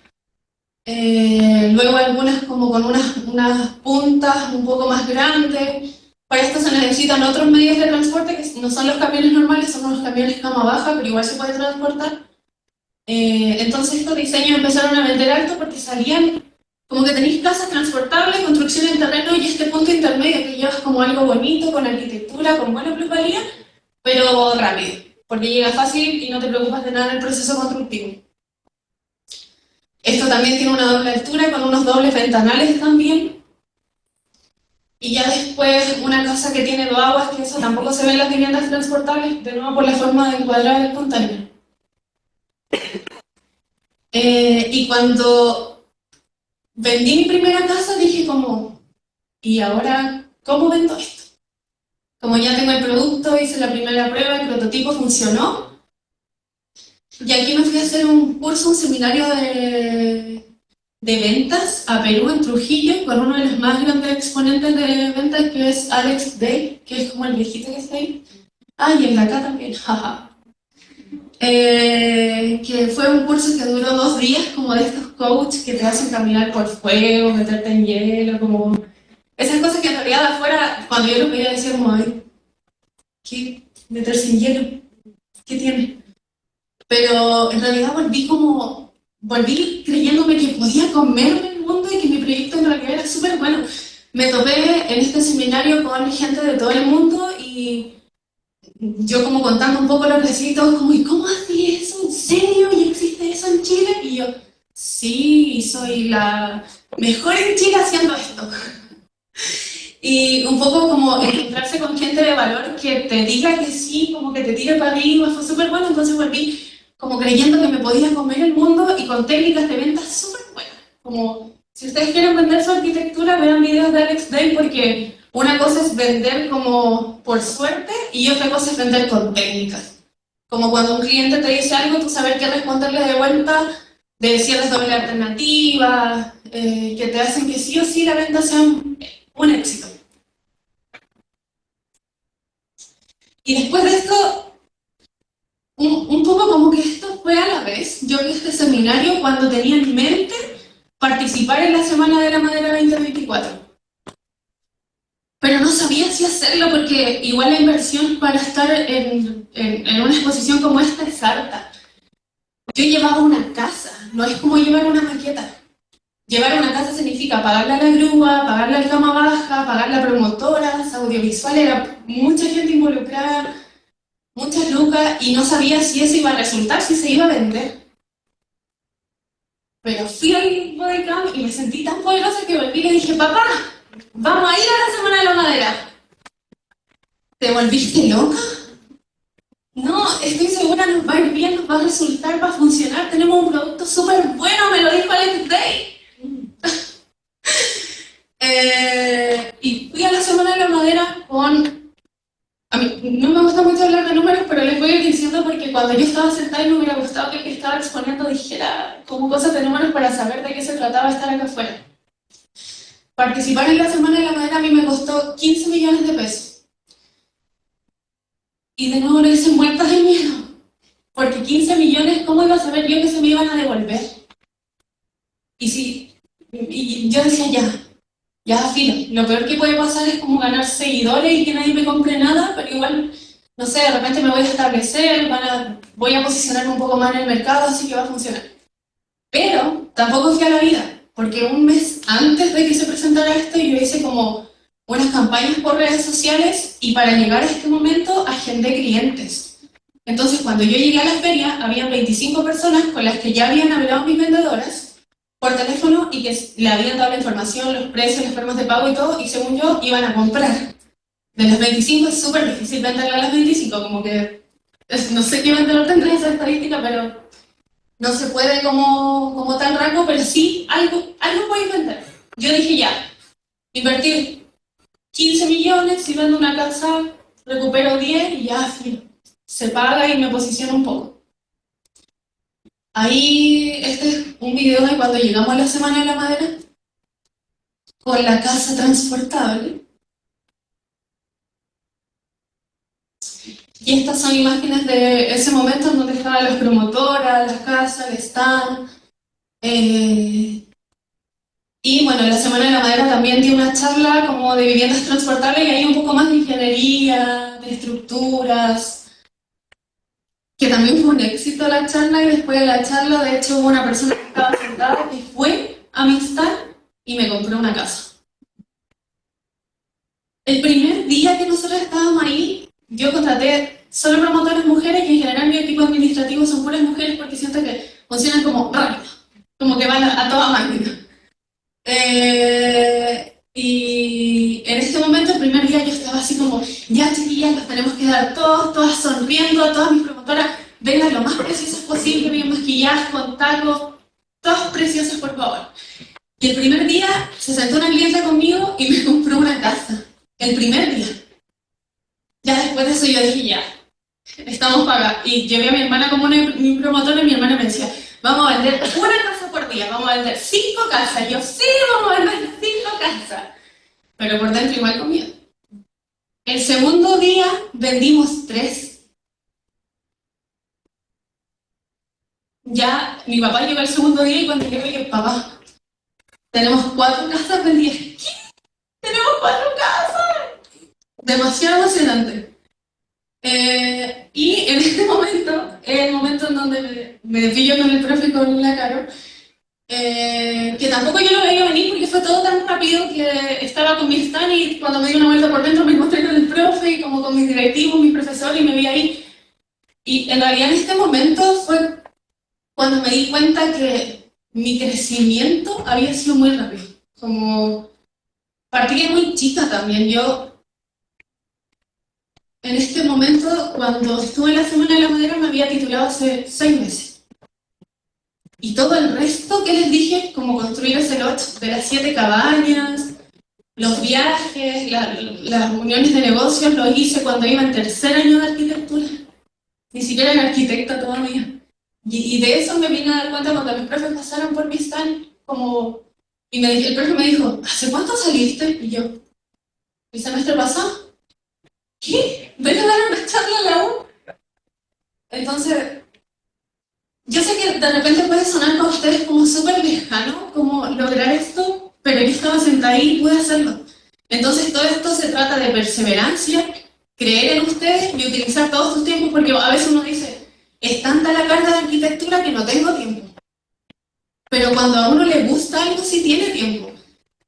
luego algunas como con unas puntas un poco más grandes. Para esto se necesitan otros medios de transporte que no son los camiones normales, son los camiones cama baja, pero igual se puede transportar. Entonces estos diseños empezaron a vender alto porque salían como que tenéis casas transportables, construcción en terreno y este punto intermedio que llevas como algo bonito, con arquitectura, con buena plusvalía, pero rápido, porque llega fácil y no te preocupas de nada en el proceso constructivo. Esto también tiene una doble altura con unos dobles ventanales también. Y ya después una casa que tiene 2 aguas, que eso tampoco se ve en las viviendas transportables, de nuevo por la forma de encuadrar el container. Y cuando vendí mi primera casa dije como, ¿y ahora cómo vendo esto? Como ya tengo el producto, hice la primera prueba, el prototipo funcionó. Y aquí me fui a hacer un curso, un seminario de ventas a Perú, en Trujillo, con uno de los más grandes exponentes de ventas, que es Alex Day, que es como el viejito que está ahí. Ah, y el de acá también, jaja. Que fue un curso que duró 2 días, como de estos coaches que te hacen caminar por fuego, meterte en hielo, como esas cosas que en realidad de afuera, cuando yo lo veía, decía como, ay, ¿qué? Meterse en hielo, ¿qué tiene? Pero en realidad volví creyéndome que podía comerme el mundo y que mi proyecto en realidad era súper bueno. Me topé en este seminario con gente de todo el mundo y yo como contando un poco lo que hacía y todos como, ¿y cómo haces eso? ¿En serio? ¿Y existe eso en Chile? Y yo, sí, soy la mejor en Chile haciendo esto. Y un poco como encontrarse con gente de valor que te diga que sí, como que te tire para arriba, fue súper bueno, entonces volví como creyendo que me podía comer el mundo y con técnicas de ventas súper buenas. Como, si ustedes quieren vender su arquitectura, vean videos de Alex Day, porque una cosa es vender como por suerte y otra cosa es vender con técnicas. Como cuando un cliente te dice algo, tú saber qué responderle de vuelta, de cierres doble alternativa, que te hacen que sí o sí la venta sea un éxito. Y después de esto, un poco como que esto fue a la vez. Yo vi este seminario cuando tenía en mente participar en la Semana de la Madera 2024. Pero no sabía si hacerlo porque igual la inversión para estar en una exposición como esta es alta. Yo llevaba una casa, no es como llevar una maqueta. Llevar una casa significa pagarle a la grúa, pagarle al cama baja, pagarle a promotoras, audiovisual, era mucha gente involucrada, muchas lucas, y no sabía si eso iba a resultar, si se iba a vender. Pero fui al bodycam y me sentí tan poderosa que volví y le dije, papá, vamos a ir a la Semana de la Madera. ¿Te volviste loca? No, estoy segura, nos va a ir bien, nos va a resultar, va a funcionar, tenemos un producto súper bueno, me lo dijo Alex Day. Y fui a la Semana de la Madera con... A mí no me gusta mucho hablar de números, pero les voy a ir diciendo porque cuando yo estaba sentada y me hubiera gustado que el que estaba exponiendo dijera como cosas de números para saber de qué se trataba estar acá afuera. Participar en la Semana de la Madera a mí me costó 15 millones de pesos. Y de nuevo lo hice muertas de miedo. Porque 15 millones, ¿cómo iba a saber yo que se me iban a devolver? Y yo decía, ya, filo. Lo peor que puede pasar es como ganar seguidores y que nadie me compre nada, pero igual, no sé, de repente me voy a establecer, voy a posicionarme un poco más en el mercado, así que va a funcionar. Pero tampoco fui a la vida, porque un mes antes de que se presentara esto, yo hice como unas campañas por redes sociales y para llegar a este momento agendé clientes. Entonces, cuando yo llegué a la feria, había 25 personas con las que ya habían hablado mis vendedoras por teléfono y que le habían dado la información, los precios, las formas de pago y todo, y según yo, iban a comprar. De las 25 es súper difícil venderle a las 25, como que no sé qué vendedor tendrá esa estadística, pero no se puede como tal rango, pero sí, algo podéis vender. Yo dije ya, invertir 15 millones, si vendo una casa, recupero 10 y ya se paga y me posiciono un poco. Ahí, este es un video de cuando llegamos a la Semana de la Madera, con la casa transportable. Y estas son imágenes de ese momento en donde estaban las promotoras, las casas, el stand. Y bueno, la Semana de la Madera también tiene una charla como de viviendas transportables y hay un poco más de ingeniería, de estructuras, que también fue un éxito la charla, y después de la charla, de hecho, hubo una persona que estaba sentada que fue a mi stand y me compró una casa. El primer día que nosotros estábamos ahí, yo contraté solo promotoras mujeres y en general mi equipo administrativo son puras mujeres porque siento que funcionan como rápido, como que van a toda máquina. Y en este momento, el primer día, yo estaba así como, ya chiquillas, nos tenemos que dar todos, todas sonriendo, todas mis promotoras, vengan lo más preciosas posible, bien maquilladas, con tacos, todas preciosas, por favor. Y el primer día se sentó una clienta conmigo y me compró una casa. El primer día. Ya después de eso yo dije, ya, estamos pagados. Y llevé a mi hermana como mi promotora y mi hermana me decía, vamos a vender una casa por día, vamos a vender 5 casas. Y yo, sí, vamos a vender 5 casas. Pero por dentro igual con miedo. El segundo día vendimos 3. Ya mi papá llegó el segundo día y cuando llegó yo, papá, tenemos 4 casas vendidas. ¿Qué? ¡Tenemos 4 casas! Demasiado emocionante. Y en este momento, el momento en donde me pillo con el profe y con la Caro, que tampoco yo lo veía venir porque fue todo tan rápido que estaba con mi stand y cuando me di una vuelta por dentro me encontré con el profe y como con mis directivos, mi profesor y me vi ahí. Y en realidad en este momento fue cuando me di cuenta que mi crecimiento había sido muy rápido. Como partí de muy chica también. Yo en este momento, cuando estuve en la Semana de la Madera, me había titulado hace 6 meses. Y todo el resto que les dije, como construir ese lot de las 7 cabañas, los viajes, las reuniones de negocios, los hice cuando iba en tercer año de arquitectura. Ni siquiera era arquitecta todavía. Y de eso me vine a dar cuenta cuando mis profes pasaron por mi stand, como... Y el profe me dijo, ¿hace cuánto saliste? Y yo, ¿el semestre pasado? ¿Qué? ¿Ven a dar una charla a la U? Entonces, yo sé que de repente puede sonar para ustedes como súper lejano, como lograr esto, pero yo estaba sentada ahí y pude hacerlo. Entonces, todo esto se trata de perseverancia, creer en ustedes y utilizar todos sus tiempos, porque a veces uno dice, es tanta la carga de arquitectura que no tengo tiempo. Pero cuando a uno le gusta algo, sí tiene tiempo.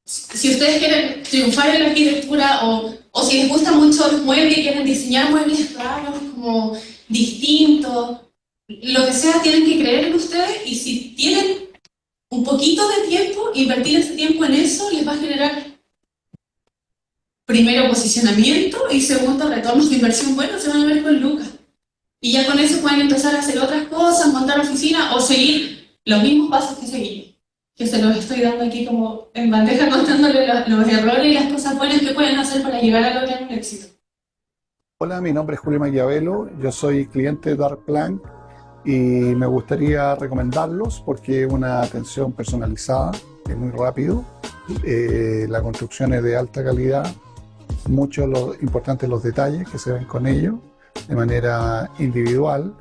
Si ustedes quieren triunfar en la arquitectura o si les gustan mucho los muebles y quieren diseñar muebles raros, como distintos, lo que sea, tienen que creer en ustedes y si tienen un poquito de tiempo, invertir ese tiempo en eso les va a generar primero posicionamiento y segundo retornos de inversión buenos, se van a ver con lucas. Y ya con eso pueden empezar a hacer otras cosas, montar oficina o seguir los mismos pasos que seguí, que se los estoy dando aquí como en bandeja contándole los errores y las cosas buenas que pueden hacer para llegar a lograr un éxito. Hola, mi nombre es Julio Maquiavelo, yo soy cliente de Darkplan y me gustaría recomendarlos porque es una atención personalizada, es muy rápido, la construcción es de alta calidad, mucho importante los detalles que se ven con ellos de manera individual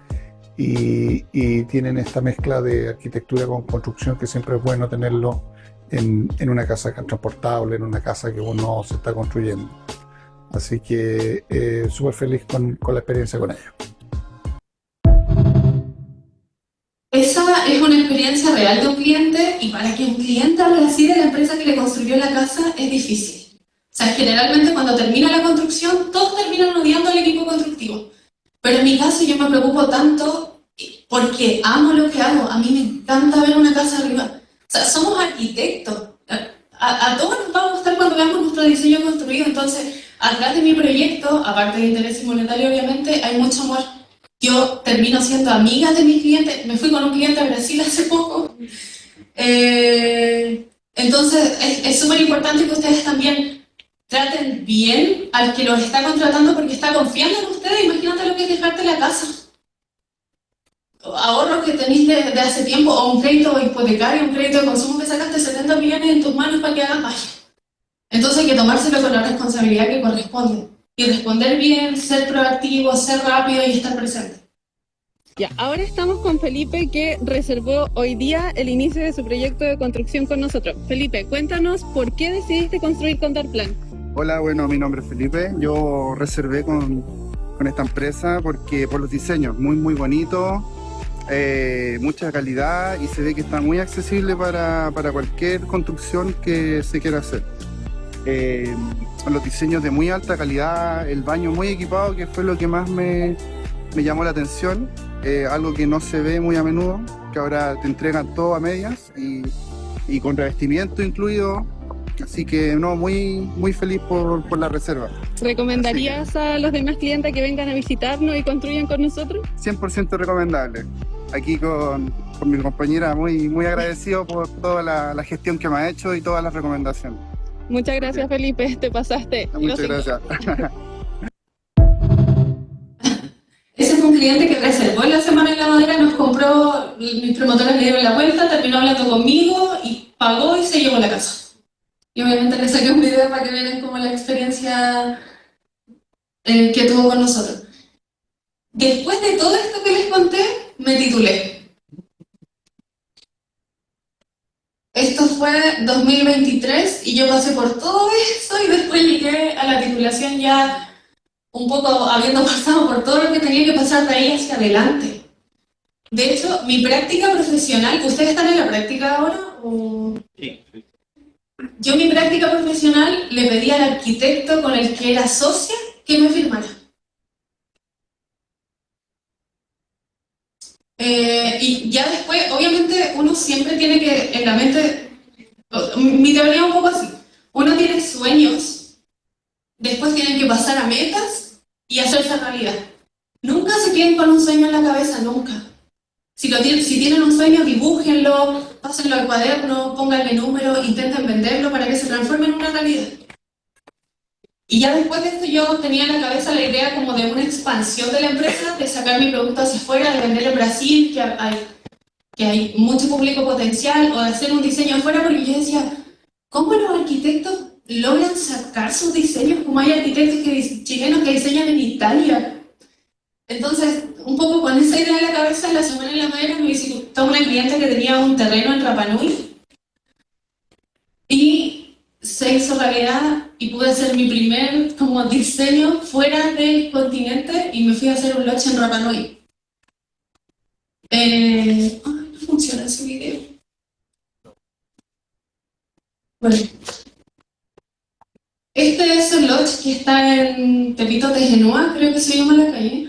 y tienen esta mezcla de arquitectura con construcción que siempre es bueno tenerlo en una casa transportable, en una casa que uno se está construyendo. Así que súper feliz con la experiencia con ellos. Esa es una experiencia real de un cliente y para que un cliente hable así de la empresa que le construyó la casa es difícil. O sea, generalmente cuando termina la construcción, todos terminan odiando al equipo constructivo. Pero en mi caso yo me preocupo tanto porque amo lo que hago. A mí me encanta ver una casa arriba. O sea, somos arquitectos. A todos nos va a gustar cuando veamos nuestro diseño construido. Entonces, atrás de mi proyecto, aparte de interés monetario obviamente, hay mucho amor. Yo termino siendo amiga de mis clientes. Me fui con un cliente a Brasil hace poco. Entonces, es súper importante que ustedes también traten bien al que los está contratando porque está confiando en ustedes. Imagínate lo que es dejarte la casa. Ahorros que tenéis de hace tiempo, o un crédito hipotecario, un crédito de consumo que sacaste 70 millones en tus manos para que hagas magia. Entonces hay que tomárselo con la responsabilidad que corresponde. Y responder bien, ser proactivo, ser rápido y estar presente. Ya, ahora estamos con Felipe, que reservó hoy día el inicio de su proyecto de construcción con nosotros. Felipe, cuéntanos por qué decidiste construir con Darkplan. Hola, bueno, mi nombre es Felipe. Yo reservé con esta empresa porque por los diseños, muy bonitos, mucha calidad y se ve que está muy accesible para cualquier construcción que se quiera hacer. con los diseños de muy alta calidad, el baño muy equipado, que fue lo que más me llamó la atención. Algo que no se ve muy a menudo, que ahora te entregan todo a medias y con revestimiento incluido. Así que no, muy feliz por la reserva. ¿Recomendarías a los demás clientes que vengan a visitarnos y construyan con nosotros? 100% recomendable. Aquí con mi compañera muy agradecido por toda la gestión que me ha hecho y todas las recomendaciones. Muchas gracias, Felipe, te pasaste. Muchas gracias. Ese fue un cliente que reservó en la Semana en la Madera, nos compró, mis promotores le dieron la vuelta, terminó hablando conmigo y pagó y se llevó la casa. Y obviamente le saqué un video para que vean como la experiencia que tuvo con nosotros. Después de todo esto que les conté, me titulé. Esto fue 2023 y yo pasé por todo eso y después llegué a la titulación ya un poco habiendo pasado por todo lo que tenía que pasar de ahí hacia adelante. De hecho, mi práctica profesional, ¿ustedes están en la práctica ahora? ¿O? Sí. Yo mi práctica profesional le pedí al arquitecto con el que era socia que me firmara. Y ya después, obviamente, uno siempre tiene que, en la mente, mi teoría es un poco así, uno tiene sueños, después tienen que pasar a metas y hacerse realidad. Nunca se queden con un sueño en la cabeza, nunca. Si tienen un sueño, dibújenlo, pásenlo al cuaderno, pónganle números, intenten venderlo para que se transforme en una realidad. Y ya después de esto yo tenía en la cabeza la idea como de una expansión de la empresa, de sacar mi producto hacia afuera, de vender en Brasil, que hay mucho público potencial, o de hacer un diseño afuera, porque yo decía, ¿cómo los arquitectos logran sacar sus diseños como hay arquitectos chilenos que diseñan en Italia? Entonces, un poco con esa idea en la cabeza, en la Semana en la Madera me visitó una cliente que tenía un terreno en Rapa Nui y se hizo realidad y pude hacer mi primer como diseño fuera del continente y me fui a hacer un lodge en Rapa Nui. No funciona ese video. Bueno. Este es el lodge que está en Tepito de Genua, creo que se llama la calle.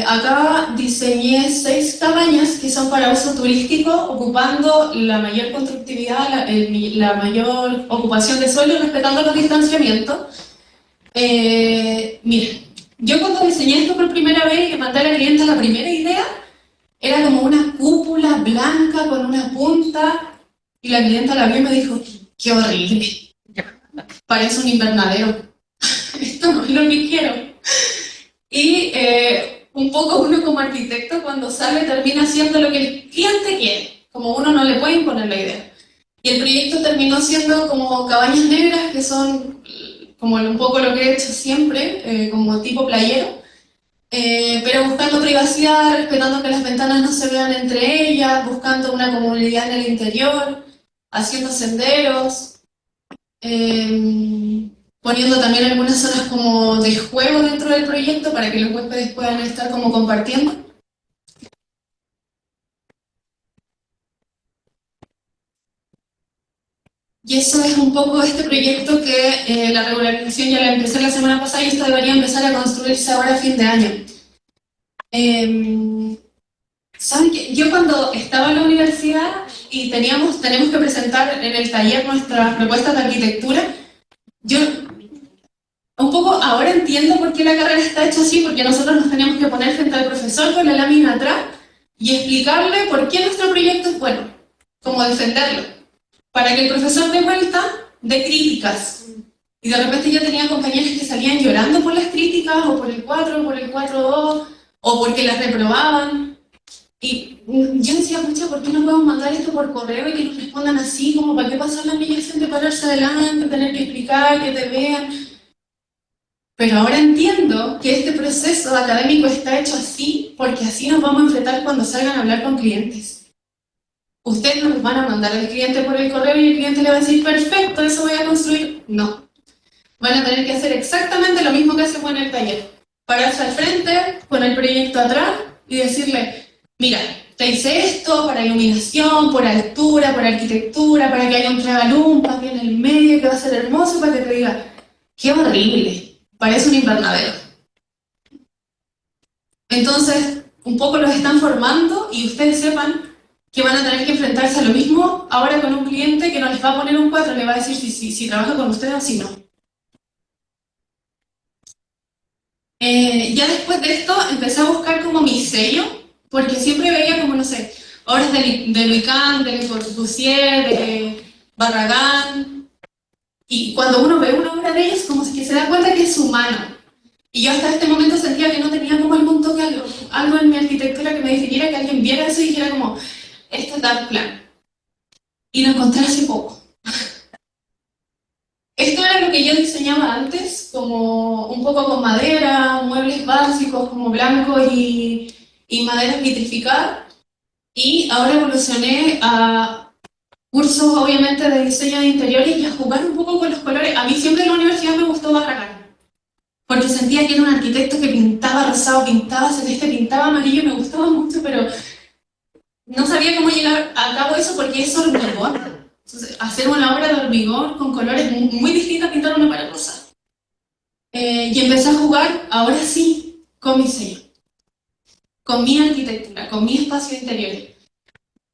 Acá diseñé 6 cabañas que son para uso turístico, ocupando la mayor constructividad, la mayor ocupación de suelo, respetando los distanciamientos. Miren, yo cuando diseñé esto por primera vez y le mandé a la clienta la primera idea, era como una cúpula blanca con una punta, y la clienta la vio y me dijo, ¡qué horrible! Parece un invernadero. Esto no es lo que quiero. Y un poco uno como arquitecto cuando sale termina haciendo lo que el cliente quiere, como uno no le puede imponer la idea. Y el proyecto terminó siendo como cabañas negras, que son como un poco lo que he hecho siempre, como tipo playero, pero buscando privacidad, respetando que las ventanas no se vean entre ellas, buscando una comunidad en el interior, haciendo senderos, poniendo también algunas zonas como de juego dentro del proyecto para que los huéspedes puedan estar como compartiendo. Y eso es un poco este proyecto que la regularización ya la empecé la semana pasada y esto debería empezar a construirse ahora a fin de año. ¿Saben qué? Yo cuando estaba en la universidad y tenemos que presentar en el taller nuestras propuestas de arquitectura, yo un poco ahora entiendo por qué la carrera está hecha así, porque nosotros nos teníamos que poner frente al profesor con la lámina atrás y explicarle por qué nuestro proyecto es bueno, como defenderlo, para que el profesor dé vuelta de críticas. Y de repente yo tenía compañeros que salían llorando por las críticas, o por el 4, o por el 4.2, o porque las reprobaban. Y yo decía, pucha, ¿por qué no podemos mandar esto por correo y que nos respondan así? Como, ¿para qué pasar la humillación de pararse adelante, tener que explicar, que te vean? Pero ahora entiendo que este proceso académico está hecho así, porque así nos vamos a enfrentar cuando salgan a hablar con clientes. Ustedes nos van a mandar al cliente por el correo y el cliente le va a decir, perfecto, eso voy a construir. No. Van a tener que hacer exactamente lo mismo que hacemos en el taller. Pararse al frente, con el proyecto atrás y decirle, mira, te hice esto para iluminación, por altura, por arquitectura, para que haya un tragalumpa aquí en el medio que va a ser hermoso, para que te diga, qué horrible, parece un invernadero. Entonces, un poco los están formando y ustedes sepan que van a tener que enfrentarse a lo mismo ahora con un cliente que no les va a poner un 4, le va a decir si trabaja con ustedes o si no. Ya después de esto empecé a buscar como mi sello, porque siempre veía como, no sé, obras de Luikán, de Le Corbusier, de Barragán, y cuando uno ve una obra de ellos, como que se da cuenta que es humana. Y yo hasta este momento sentía que no tenía como algún toque, algo en mi arquitectura que me definiera, que alguien viera eso y dijera como, esto es Dark Plan. Y lo encontré hace poco. Esto era lo que yo diseñaba antes, como un poco con madera, muebles básicos como blancos y madera vitrificada. Y ahora evolucioné a cursos, obviamente, de diseño de interiores y a jugar un poco con los colores. A mí siempre en la universidad me gustó Barragán, porque sentía que era un arquitecto que pintaba rosado, pintaba celeste, pintaba amarillo, me gustaba mucho, pero no sabía cómo llegar a cabo eso porque es hormigón. Entonces, hacer una obra de hormigón con colores muy distintos a pintar una pared rosa. Y empecé a jugar, ahora sí, con mi sello, con mi arquitectura, con mi espacio interior.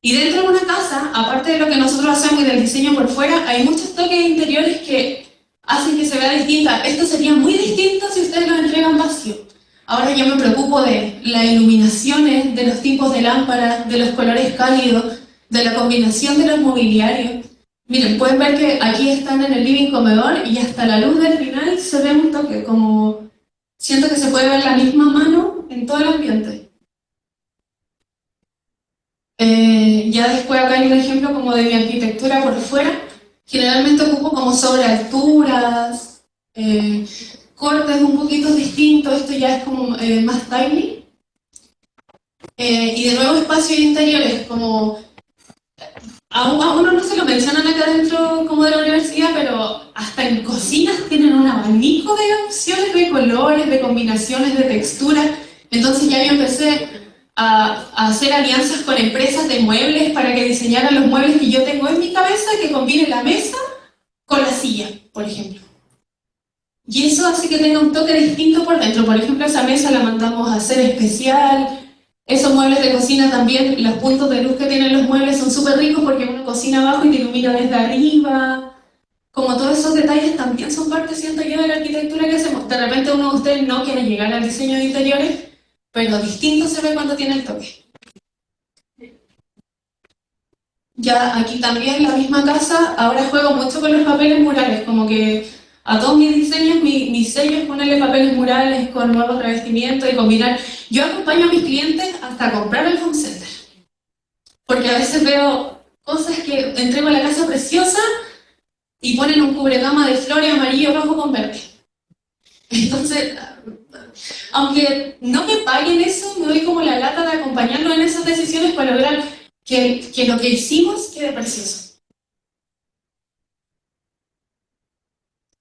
Y dentro de una casa, aparte de lo que nosotros hacemos y del diseño por fuera, hay muchos toques interiores que hacen que se vea distinta. Esto sería muy distinto si ustedes lo entregan vacío. Ahora yo me preocupo de las iluminaciones, de los tipos de lámparas, de los colores cálidos, de la combinación de los mobiliarios. Miren, pueden ver que aquí están en el living comedor y hasta la luz del final se ve un toque, como siento que se puede ver la misma mano en todo el ambiente. Ya después acá hay un ejemplo como de mi arquitectura por fuera. Generalmente ocupo como sobre alturas, cortes un poquito distintos, esto ya es como más tiny. Y de nuevo espacios interiores, como a uno no se lo mencionan acá dentro como de la universidad, pero hasta en cocinas tienen un abanico de opciones de colores, de combinaciones, de texturas. Entonces ya yo empecé a hacer alianzas con empresas de muebles para que diseñaran los muebles que yo tengo en mi cabeza, que combinen la mesa con la silla, por ejemplo. Y eso hace que tenga un toque distinto por dentro. Por ejemplo, esa mesa la mandamos a hacer especial. Esos muebles de cocina también, los puntos de luz que tienen los muebles son súper ricos porque uno cocina abajo y te ilumina desde arriba. Como todos esos detalles también son parte, siento yo, de la arquitectura que hacemos. De repente uno de ustedes no quiere llegar al diseño de interiores, pero distinto se ve cuando tiene el toque. Ya aquí también, la misma casa, ahora juego mucho con los papeles murales, como que a todos mis diseños, mi sello es ponerle papeles murales con nuevos revestimientos y combinar. Yo acompaño a mis clientes hasta comprar el home center, porque a veces veo cosas que entrego a la casa preciosa y ponen un cubrecama de flores amarillo, rojo con verde. Entonces, aunque no me paguen eso, me doy como la lata de acompañarlo en esas decisiones para lograr que lo que hicimos quede precioso.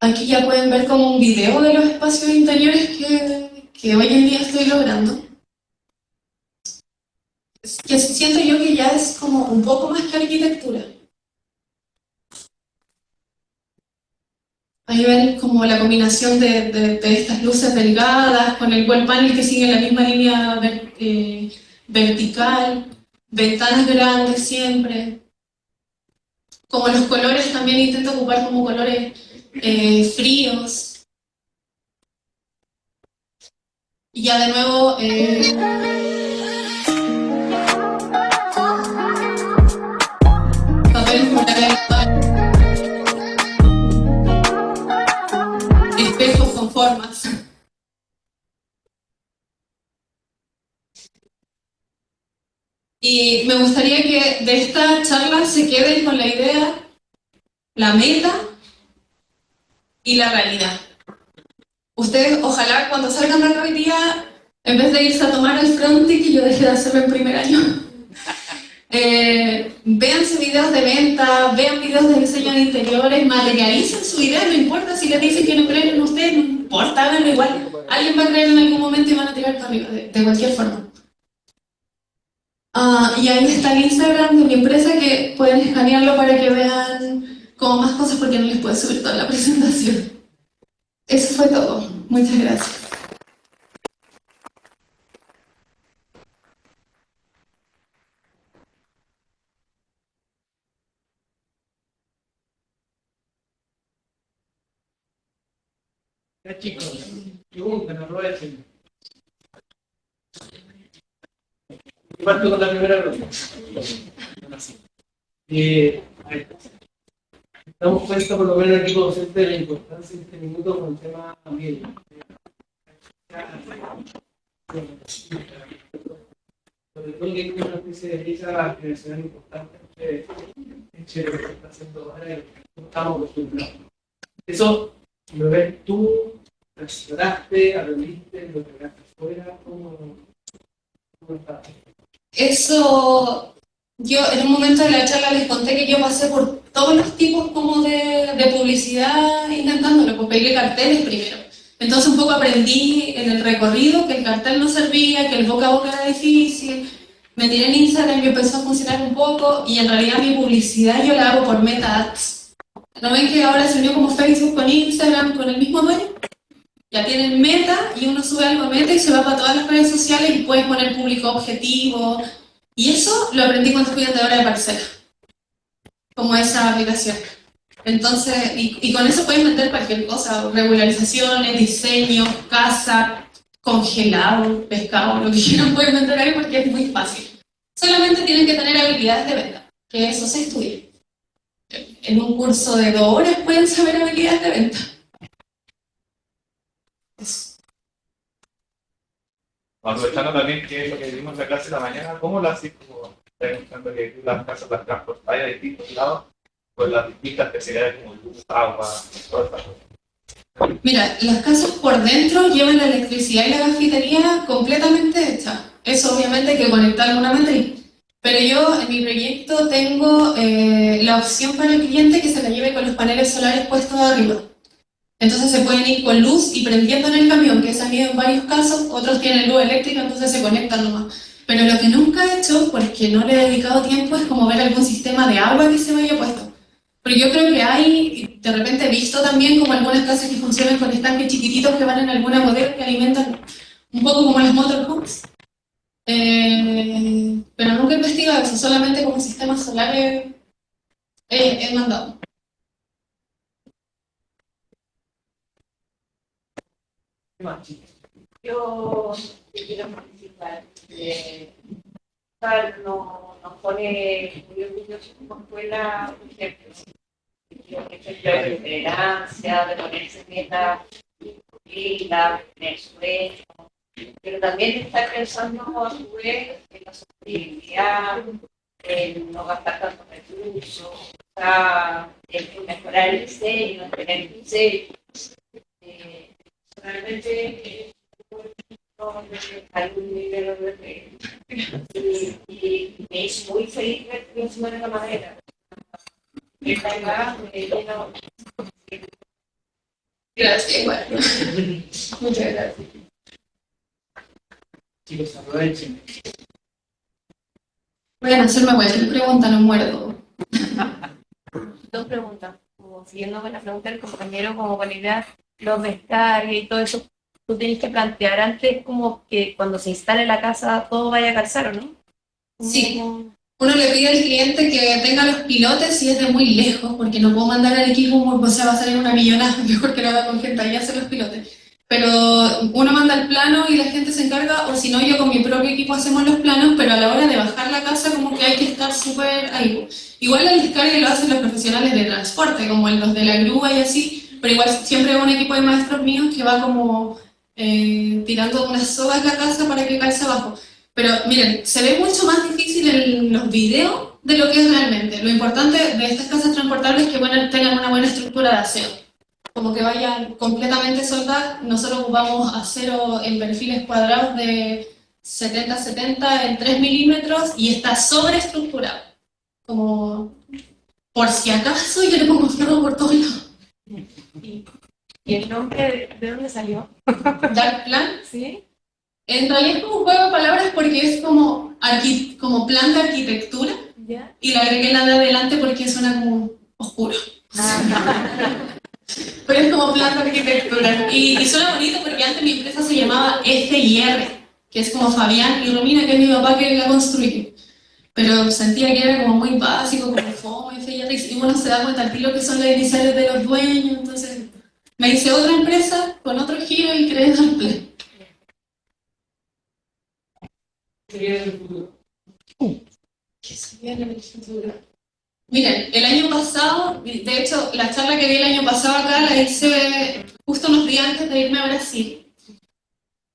Aquí ya pueden ver como un video de los espacios interiores que hoy en día estoy logrando. Que siento yo que ya es como un poco más que arquitectura. Ahí ven como la combinación de estas luces delgadas con el wall panel que sigue la misma línea vertical, ventanas grandes siempre. Como los colores también intento ocupar como colores fríos. Y ya de nuevo papeles murales, espejos con formas. Y me gustaría que de esta charla se queden con la idea, la meta y la realidad. Ustedes, ojalá, cuando salgan de acá hoy día, en vez de irse a tomar el fronting, que yo dejé de hacerlo en primer año, véanse videos de venta, vean videos de diseño de interiores, materialicen su idea, no importa si les dicen que no creen en ustedes, no importa, háganlo igual. Alguien va a creer en algún momento y van a tirar para arriba, de cualquier forma. Y ahí está el Instagram de mi empresa que pueden escanearlo para que vean como más cosas porque no les puedo subir toda la presentación. Eso fue todo. Muchas gracias. Ya chicos, pregunten, aprovechen. Parto con la primera pregunta. Ahí está. Damos cuenta, por lo menos el equipo docente, de la importancia de este minuto con el tema ambiente. Sobre todo que hay una especie de risa generacional importante entre lo que está haciendo ahora y lo que estamos acostumbrados. Eso lo ves tú, lo exploraste, aprendiste, lo pegaste afuera, ¿cómo está? Eso, yo en un momento de la charla les conté que yo pasé por todos los tipos como de publicidad intentándolo, pues pegué carteles primero. Entonces un poco aprendí en el recorrido que el cartel no servía, que el boca a boca era difícil. Me tiré en Instagram y empezó a funcionar un poco y en realidad mi publicidad yo la hago por Meta Ads. ¿No ven que ahora se unió como Facebook con Instagram, con el mismo dueño? Ya tienen Meta y uno sube algo a Meta y se va para todas las redes sociales y puedes poner público objetivo. Y eso lo aprendí cuando fui vendedora de parcela, como esa aplicación. Entonces, y con eso puedes vender cualquier cosa, regularizaciones, diseño, casa, congelado, pescado, lo que quieran pueden vender ahí porque es muy fácil. Solamente tienen que tener habilidades de venta, que eso se estudia. En un curso de 2 horas pueden saber habilidades de venta. Eso. Aprovechando también que es lo que vimos en la clase de la mañana, ¿cómo lo haces? Como demostrando que tú las casas las transportas a distintos lados, con las distintas especialidades como luz, agua, todas estas cosas. Mira, las casas por dentro llevan la electricidad y la cafetería completamente hecha. Eso obviamente hay que conectar con una matriz. Pero yo en mi proyecto tengo la opción para el cliente que se la lleve con los paneles solares puestos arriba. Entonces se pueden ir con luz y prendiendo en el camión, que se han ido en varios casos, otros tienen luz eléctrica, entonces se conectan nomás. Pero lo que nunca he hecho, porque no le he dedicado tiempo, es como ver algún sistema de agua que se me haya puesto. Pero yo creo que hay, de repente he visto también como algunas casas que funcionan con estanques chiquititos que van en alguna bodega que alimentan un poco como las motorhomes. Pero nunca he investigado eso, solamente como sistemas solares he mandado. ¿Qué más, chicos? Yo quiero participar. Nos pone muy orgullosos como escuela, por ejemplo. Creo que ejemplo de tolerancia, de ponerse metas cumplirlas, tener sueños, pero también estar pensando a su vez en la sostenibilidad, en no gastar tantos recursos, en mejorar el diseño, en tener el diseño. Realmente algún nivel y me hizo muy feliz ver que funciona de la manera. Esta acá me llena. Gracias, igual. Muchas gracias. Chicos, aprovechen. Pueden hacerme cualquier pregunta, no muerdo. 2 preguntas, como siguiendo con la pregunta del compañero, como con la idea, los descargues y todo eso, tú tienes que plantear antes como que cuando se instale la casa todo vaya a calzar, ¿o no? Sí. Uno le pide al cliente que tenga los pilotes y es de muy lejos, porque no puedo mandar al equipo, o sea, va a salir una millonada, mejor que lo haga con gente ahí a hacer los pilotes. Pero uno manda el plano y la gente se encarga, o si no, yo con mi propio equipo hacemos los planos, pero a la hora de bajar la casa como que hay que estar súper ahí. Igual el descargue lo hacen los profesionales de transporte, como los de la grúa y así, pero igual siempre hay un equipo de maestros míos que va como tirando unas sogas a la casa para que calce abajo. Pero miren, se ve mucho más difícil en los videos de lo que es realmente. Lo importante de estas casas transportables es que tengan una buena estructura de acero. Como que vayan completamente soldadas. Nosotros ocupamos acero en perfiles cuadrados de 70-70 en 3 milímetros y está sobreestructurado. Como por si acaso yo le pongo fierro por todos lados. ¿Y el nombre de dónde salió? Dark Plan. ¿Sí? En realidad es como un juego de palabras porque es como como plan de arquitectura, ¿Ya? y le agregué la de adelante porque suena como oscuro. Pero es como plan de arquitectura. Y suena bonito porque antes mi empresa se llamaba F&R, que es como Fabián y Romina, que es mi papá que la construye. Pero sentía que era como muy básico, como FOMO, F&R, y uno se da cuenta al tiro que son las iniciales de los dueños. Entonces me hice otra empresa con otro giro y creé Darplan. ¿Qué viene en el futuro? ¿Qué se viene en el futuro? Miren, el año pasado, de hecho, la charla que di el año pasado acá la hice justo unos días antes de irme a Brasil,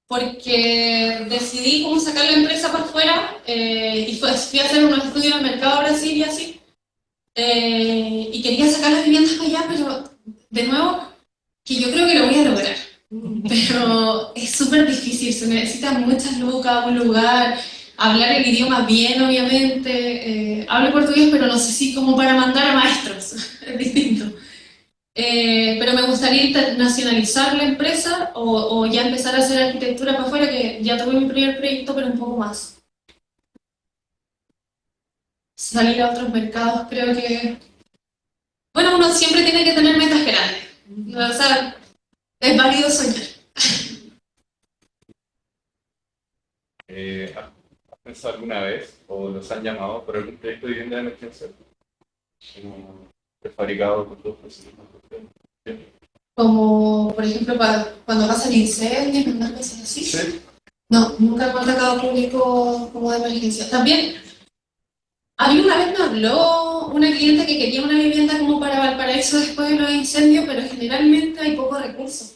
porque decidí cómo sacar la empresa para afuera y fui a hacer unos estudios de mercado a Brasil y así, y quería sacar las viviendas para allá, pero de nuevo, que yo creo que lo voy a lograr, pero es súper difícil, se necesitan muchas lucas, un lugar, hablar el idioma bien, obviamente. Hablo portugués, pero no sé si como para mandar a maestros, es distinto. Pero me gustaría internacionalizar la empresa o ya empezar a hacer arquitectura para afuera, que ya tuve mi primer proyecto, pero un poco más. Salir a otros mercados, creo que... Bueno, uno siempre tiene que tener metas grandes. O sea, es válido soñar. ¿Has pensado alguna vez o los han llamado por algún proyecto de vivienda de emergencia? Como prefabricado con dos personas. Como, por ejemplo, cuando pasan incendios, mandar cosas así. Sí. No, nunca he contactado público como de emergencia. También, a mí una vez me habló una cliente que quería una vivienda como para Valparaíso después de los incendios, pero generalmente hay pocos recursos.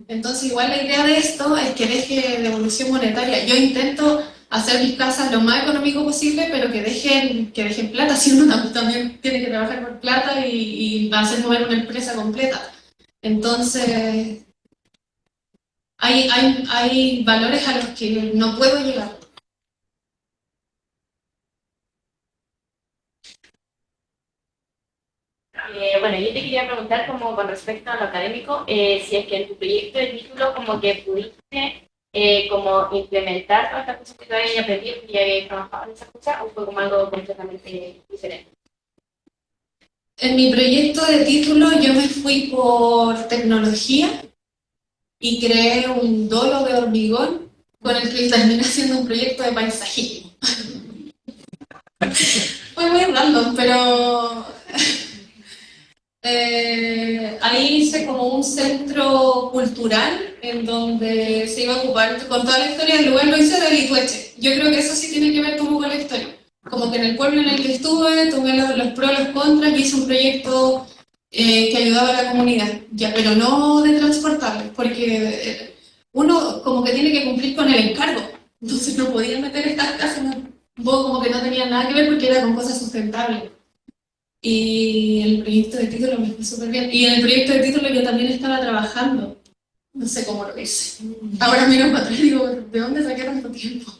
Entonces, igual la idea de esto es que deje devolución monetaria. Yo intento hacer mis casas lo más económico posible, pero que dejen plata, si uno también tiene que trabajar por plata y hacer mover una empresa completa. Entonces, hay valores a los que no puedo llegar. Bueno, yo te quería preguntar como con respecto a lo académico, si es que en tu proyecto de título como que pudiste como implementar todas estas cosas que tú habías aprendido y habías trabajado en esas cosas, o fue como algo completamente diferente. En mi proyecto de título yo me fui por tecnología y creé un dolo de hormigón con el que terminé haciendo un proyecto de paisajismo. Fue muy random, pero ahí hice como un centro cultural en donde se iba a ocupar con toda la historia del lugar, lo hice de Litueche. Yo creo que eso sí tiene que ver como con la historia. Como que en el pueblo en el que estuve, tomé los pros y los contras y hice un proyecto que ayudaba a la comunidad, ya, pero no de transportarles, porque uno como que tiene que cumplir con el encargo, entonces no podía meter estas casas en un poco como que no tenía nada que ver porque era con cosas sustentables. Y el proyecto de título me fue súper bien. Y en el proyecto de título yo también estaba trabajando, no sé cómo lo hice. Ahora miro para atrás y digo, ¿de dónde saqué tanto tiempo?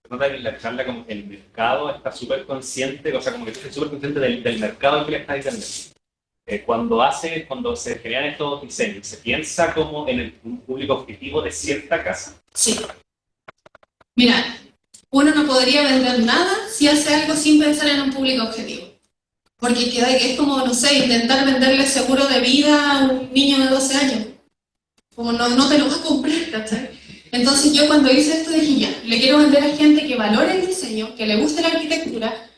Nota que en la charla como el mercado está súper consciente, o sea, como que tú estás súper consciente del mercado al que le estás atendiendo. Cuando se generan estos diseños, ¿se piensa como en el público objetivo de cierta casa? Sí. Mira, uno no podría vender nada si hace algo sin pensar en un público objetivo. Porque es como, no sé, intentar venderle seguro de vida a un niño de 12 años. Como no te lo vas a comprar, ¿cachai? Entonces yo cuando hice esto dije, ya, le quiero vender a gente que valore el diseño, que le guste la arquitectura,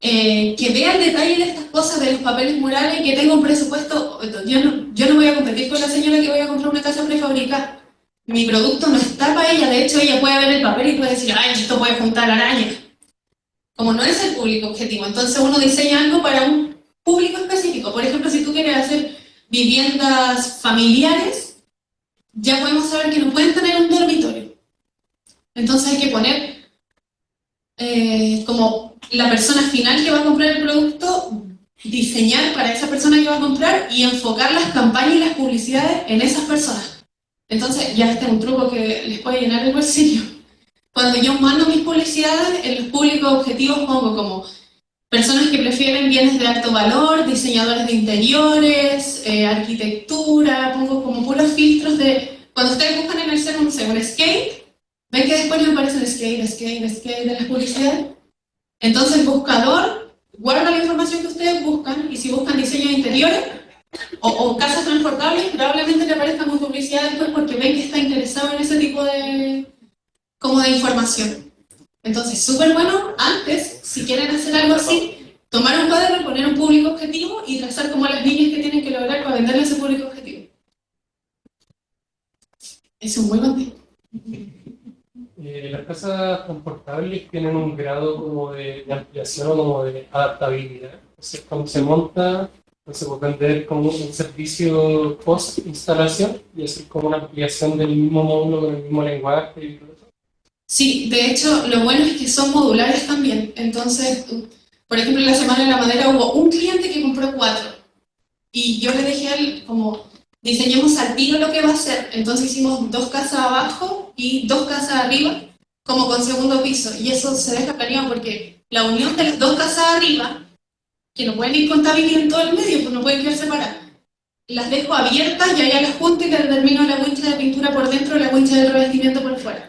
que vea el detalle de estas cosas, de los papeles murales, y que tenga un presupuesto. Yo no voy a competir con la señora que voy a comprar una casa prefabricada. Mi producto no está para ella, de hecho ella puede ver el papel y puede decir, ay, esto puede juntar arañas. Como no es el público objetivo, entonces uno diseña algo para un público específico. Por ejemplo, si tú quieres hacer viviendas familiares, ya podemos saber que no pueden tener un dormitorio. Entonces hay que poner como la persona final que va a comprar el producto, diseñar para esa persona que va a comprar y enfocar las campañas y las publicidades en esas personas. Entonces ya este es un truco que les puede llenar el bolsillo. Cuando yo mando mis publicidades, en los públicos objetivos pongo como personas que prefieren bienes de alto valor, diseñadores de interiores, arquitectura, pongo como puros filtros de... Cuando ustedes buscan en el ser, no sé, un skate, ¿Ven que después me aparecen skate de las publicidades? Entonces el buscador guarda la información que ustedes buscan y si buscan diseño de interiores o casas transportables, probablemente le aparezca muy publicidad después porque ven que está interesado en ese tipo de, como de información. Entonces, súper bueno, antes, si quieren hacer algo así, tomar un cuaderno, poner un público objetivo y trazar como las líneas que tienen que lograr para venderle a ese público objetivo. Es un buen consejo. Las casas transportables tienen un grado como de ampliación o como de adaptabilidad. Entonces, cuando se monta, se puede vender como un servicio post-instalación y hacer como una ampliación del mismo módulo con el mismo lenguaje y todo eso. Sí, de hecho, lo bueno es que son modulares también. Entonces, por ejemplo, en la Semana de la Madera hubo un cliente que compró 4. Y yo le dije a él, como, diseñemos al tiro lo que va a hacer. Entonces hicimos 2 casas abajo y 2 casas arriba, como con segundo piso. Y eso se deja planeado porque la unión de las 2 casas arriba, que no pueden ir con tabique en todo el medio, pues no pueden quedar separadas, las dejo abiertas y allá las junto y le determino la wincha de pintura por dentro y la wincha de revestimiento por fuera.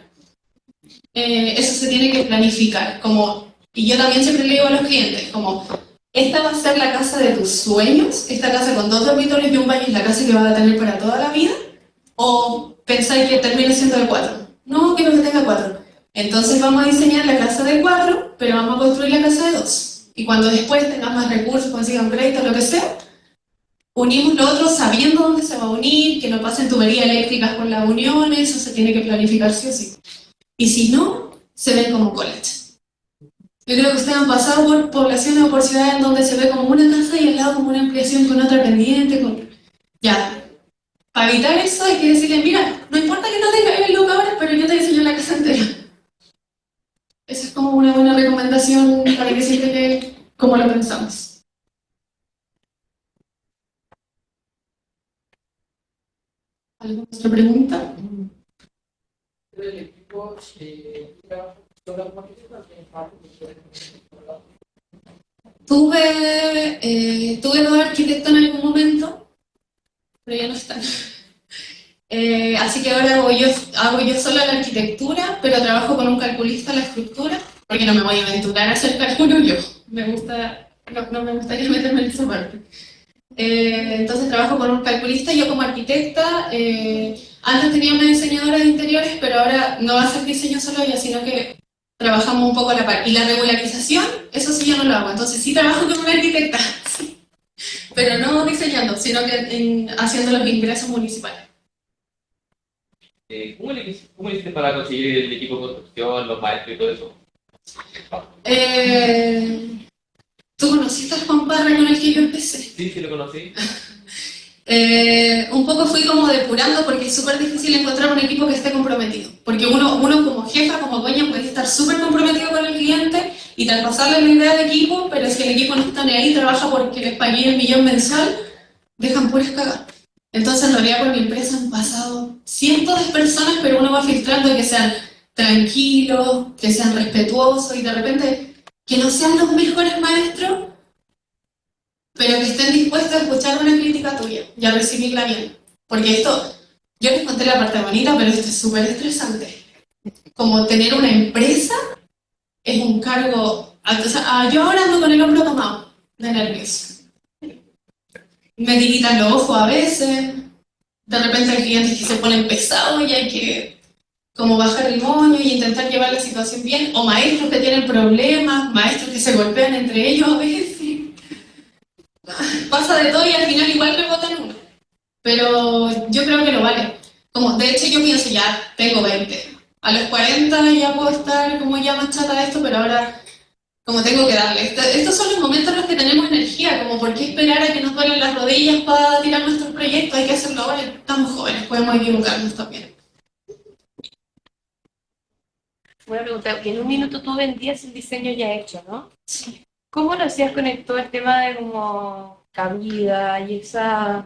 Eso se tiene que planificar, como, y yo también siempre le digo a los clientes, como, esta va a ser la casa de tus sueños, esta casa con 2 dormitorios y un baño es la casa que vas a tener para toda la vida, o pensáis que termine siendo de 4. No, quiero que tenga 4. Entonces vamos a diseñar la casa de 4, pero vamos a construir la casa de 2. Y cuando después tengas más recursos, consigan crédito, lo que sea, unimos lo otro sabiendo dónde se va a unir, que no pasen tuberías eléctricas con las uniones, eso se tiene que planificar sí o sí. Y si no, se ven como college. Yo creo que ustedes han pasado por poblaciones o por ciudades en donde se ve como una casa y al lado como una ampliación con otra pendiente, con... Ya. Para evitar eso hay que decirle, mira, no importa que no tengas el look ahora, pero yo te diseño la casa entera. Esa es como una buena recomendación para que siempre quede como lo pensamos. ¿Alguna otra pregunta? El equipo trabaja solo con Tuve 2 arquitectos en algún momento, pero ya no están. Así que ahora hago yo sola la arquitectura, pero trabajo con un calculista la estructura, porque no me voy a aventurar a hacer cálculo yo. No me gustaría meterme en esa parte. Entonces trabajo con un calculista, yo como arquitecta. Antes tenía una diseñadora de interiores, pero ahora no va a ser diseño solo ella, sino que trabajamos un poco a la par. Y la regularización, eso sí yo no lo hago. Entonces sí trabajo con una arquitecta, sí. Pero no diseñando, sino que haciendo los ingresos municipales. ¿Cómo hiciste para conseguir el equipo de construcción, los maestros y todo eso? ¿Tú conociste al Juan Parra con el que yo empecé? Sí, sí lo conocí. Un poco fui como depurando porque es súper difícil encontrar un equipo que esté comprometido. Porque uno como jefa, como dueña, puede estar súper comprometido con el cliente y traspasarle la idea de equipo, pero si el equipo no está ni ahí, trabaja porque les pagué el millón mensual, dejan puras cagas. Entonces, en realidad, por mi empresa han pasado cientos de personas, pero uno va filtrando que sean tranquilos, que sean respetuosos y de repente que no sean los mejores maestros, pero que estén dispuestos a escuchar una crítica tuya y a recibirla bien. Porque esto, yo les conté la parte bonita, pero esto es súper estresante. Como tener una empresa es un cargo... O sea, yo ahora ando con el hombro tomado de nervios. Me tiritan los ojos a veces, de repente hay clientes que se ponen pesados y hay que como bajar el moño y intentar llevar la situación bien, o maestros que tienen problemas, maestros que se golpean entre ellos a veces. Pasa de todo y al final igual rebotan uno. Pero yo creo que lo vale. Como, de hecho yo pienso, ya tengo 20. A los 40 ya puedo estar como ya más chata de esto, pero ahora como tengo que darle. Estos son los momentos en los que tenemos energía, como por qué esperar a que nos duelen las rodillas para tirar nuestros proyectos, hay que hacerlo ahora, estamos jóvenes, podemos equivocarnos también. Una pregunta, que en un minuto tú vendías el diseño ya hecho, ¿no? Sí. ¿Cómo lo hacías con todo el tema de como cabida y esa,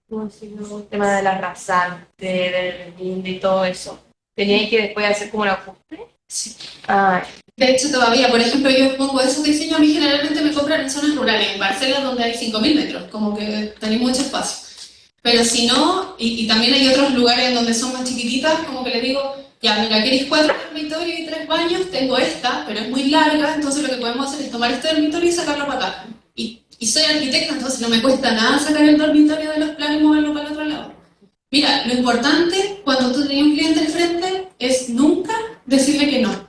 ¿cómo decirlo? El tema de la rasante, del guinde y todo eso? ¿Tenías que después hacer como un ajuste? Sí. Ah, De hecho, todavía, por ejemplo, yo pongo esos diseños, a mí generalmente me compran en zonas rurales, en parcelas donde hay 5.000 metros, como que tenéis mucho espacio. Pero si no, y también hay otros lugares donde son más chiquititas, como que les digo, ya, mira, queréis 4 dormitorios y 3 baños, tengo esta, pero es muy larga, entonces lo que podemos hacer es tomar este dormitorio y sacarlo para acá. Y soy arquitecta, entonces no me cuesta nada sacar el dormitorio de los planos y moverlo para el otro lado. Mira, lo importante cuando tú tienes un cliente al frente es nunca decirle que no.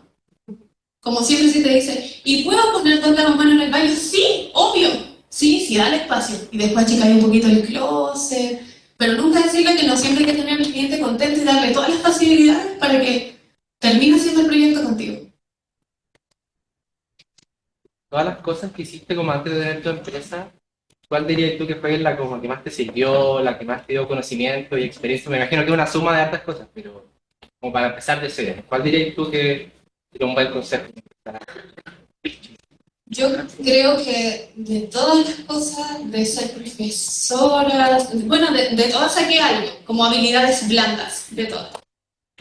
Como siempre si te dice, ¿y puedo poner 2 lavamanos en el baño? Sí, obvio. Sí, sí, dale espacio. Y después achicáis un poquito el closet. Pero nunca decirle que no, siempre hay que tener al cliente contento y darle todas las facilidades para que termine haciendo el proyecto contigo. Todas las cosas que hiciste como antes de tener tu empresa, ¿cuál dirías tú que fue la como que más te sirvió, la que más te dio conocimiento y experiencia? Me imagino que es una suma de hartas cosas, pero como para empezar de cero, ¿cuál dirías tú que era un buen consejo? Yo creo que de todas las cosas, de ser profesora, bueno, de todas saqué algo, como habilidades blandas, de todas.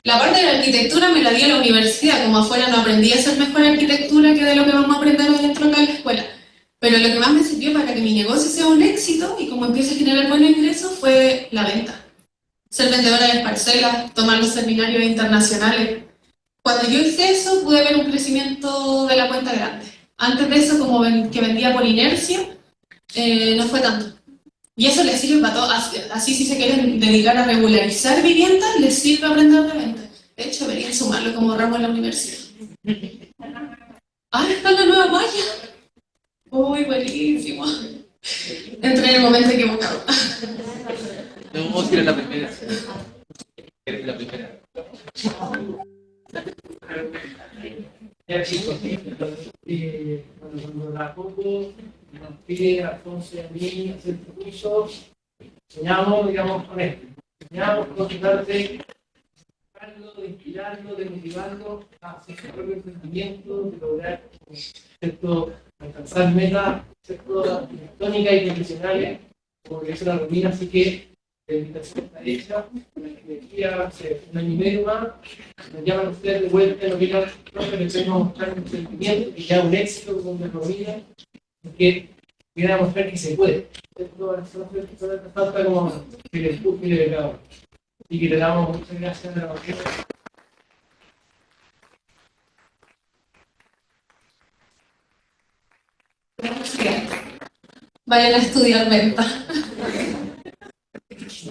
La parte de la arquitectura me la di a la universidad, como afuera no aprendí a hacer mejor arquitectura que de lo que vamos a aprender dentro de la escuela. Pero lo que más me sirvió para que mi negocio sea un éxito y como empiece a generar buenos ingresos fue la venta. Ser vendedora de parcelas, tomar los seminarios internacionales. Cuando yo hice eso, pude ver un crecimiento de la cuenta grande. Antes de eso, como que vendía por inercia, no fue tanto. Y eso les sirve para todo. Así si se quieren dedicar a regularizar viviendas, les sirve aprender de venta. De hecho, deberían sumarlo como ramo en la universidad. ¡Ah, está la nueva malla! ¡Uy, buenísimo! Entré en el momento equivocado. No, si eres la primera. Eres la primera. Ya chicos, cuando la Coco nos pide a Alfonso y a mí hacer el curso, soñamos, digamos, con esto. Soñamos con tratar de inspirarlo, de motivarlo a hacer su propio emprendimiento, de lograr alcanzar metas arquitectónicas y profesionales, como que es una rutina, así que la invitación está hecha. De aquí a hace un año y medio más, nos llaman ustedes de vuelta y nos digan, profe, les vengo a mostrar un emprendimiento que ya es un éxito con una familia, que viene a mostrar que se puede. Esto falta como que les empuje de cada uno. Y que le damos muchas gracias a la mayoría. Vayan a estudiar venta.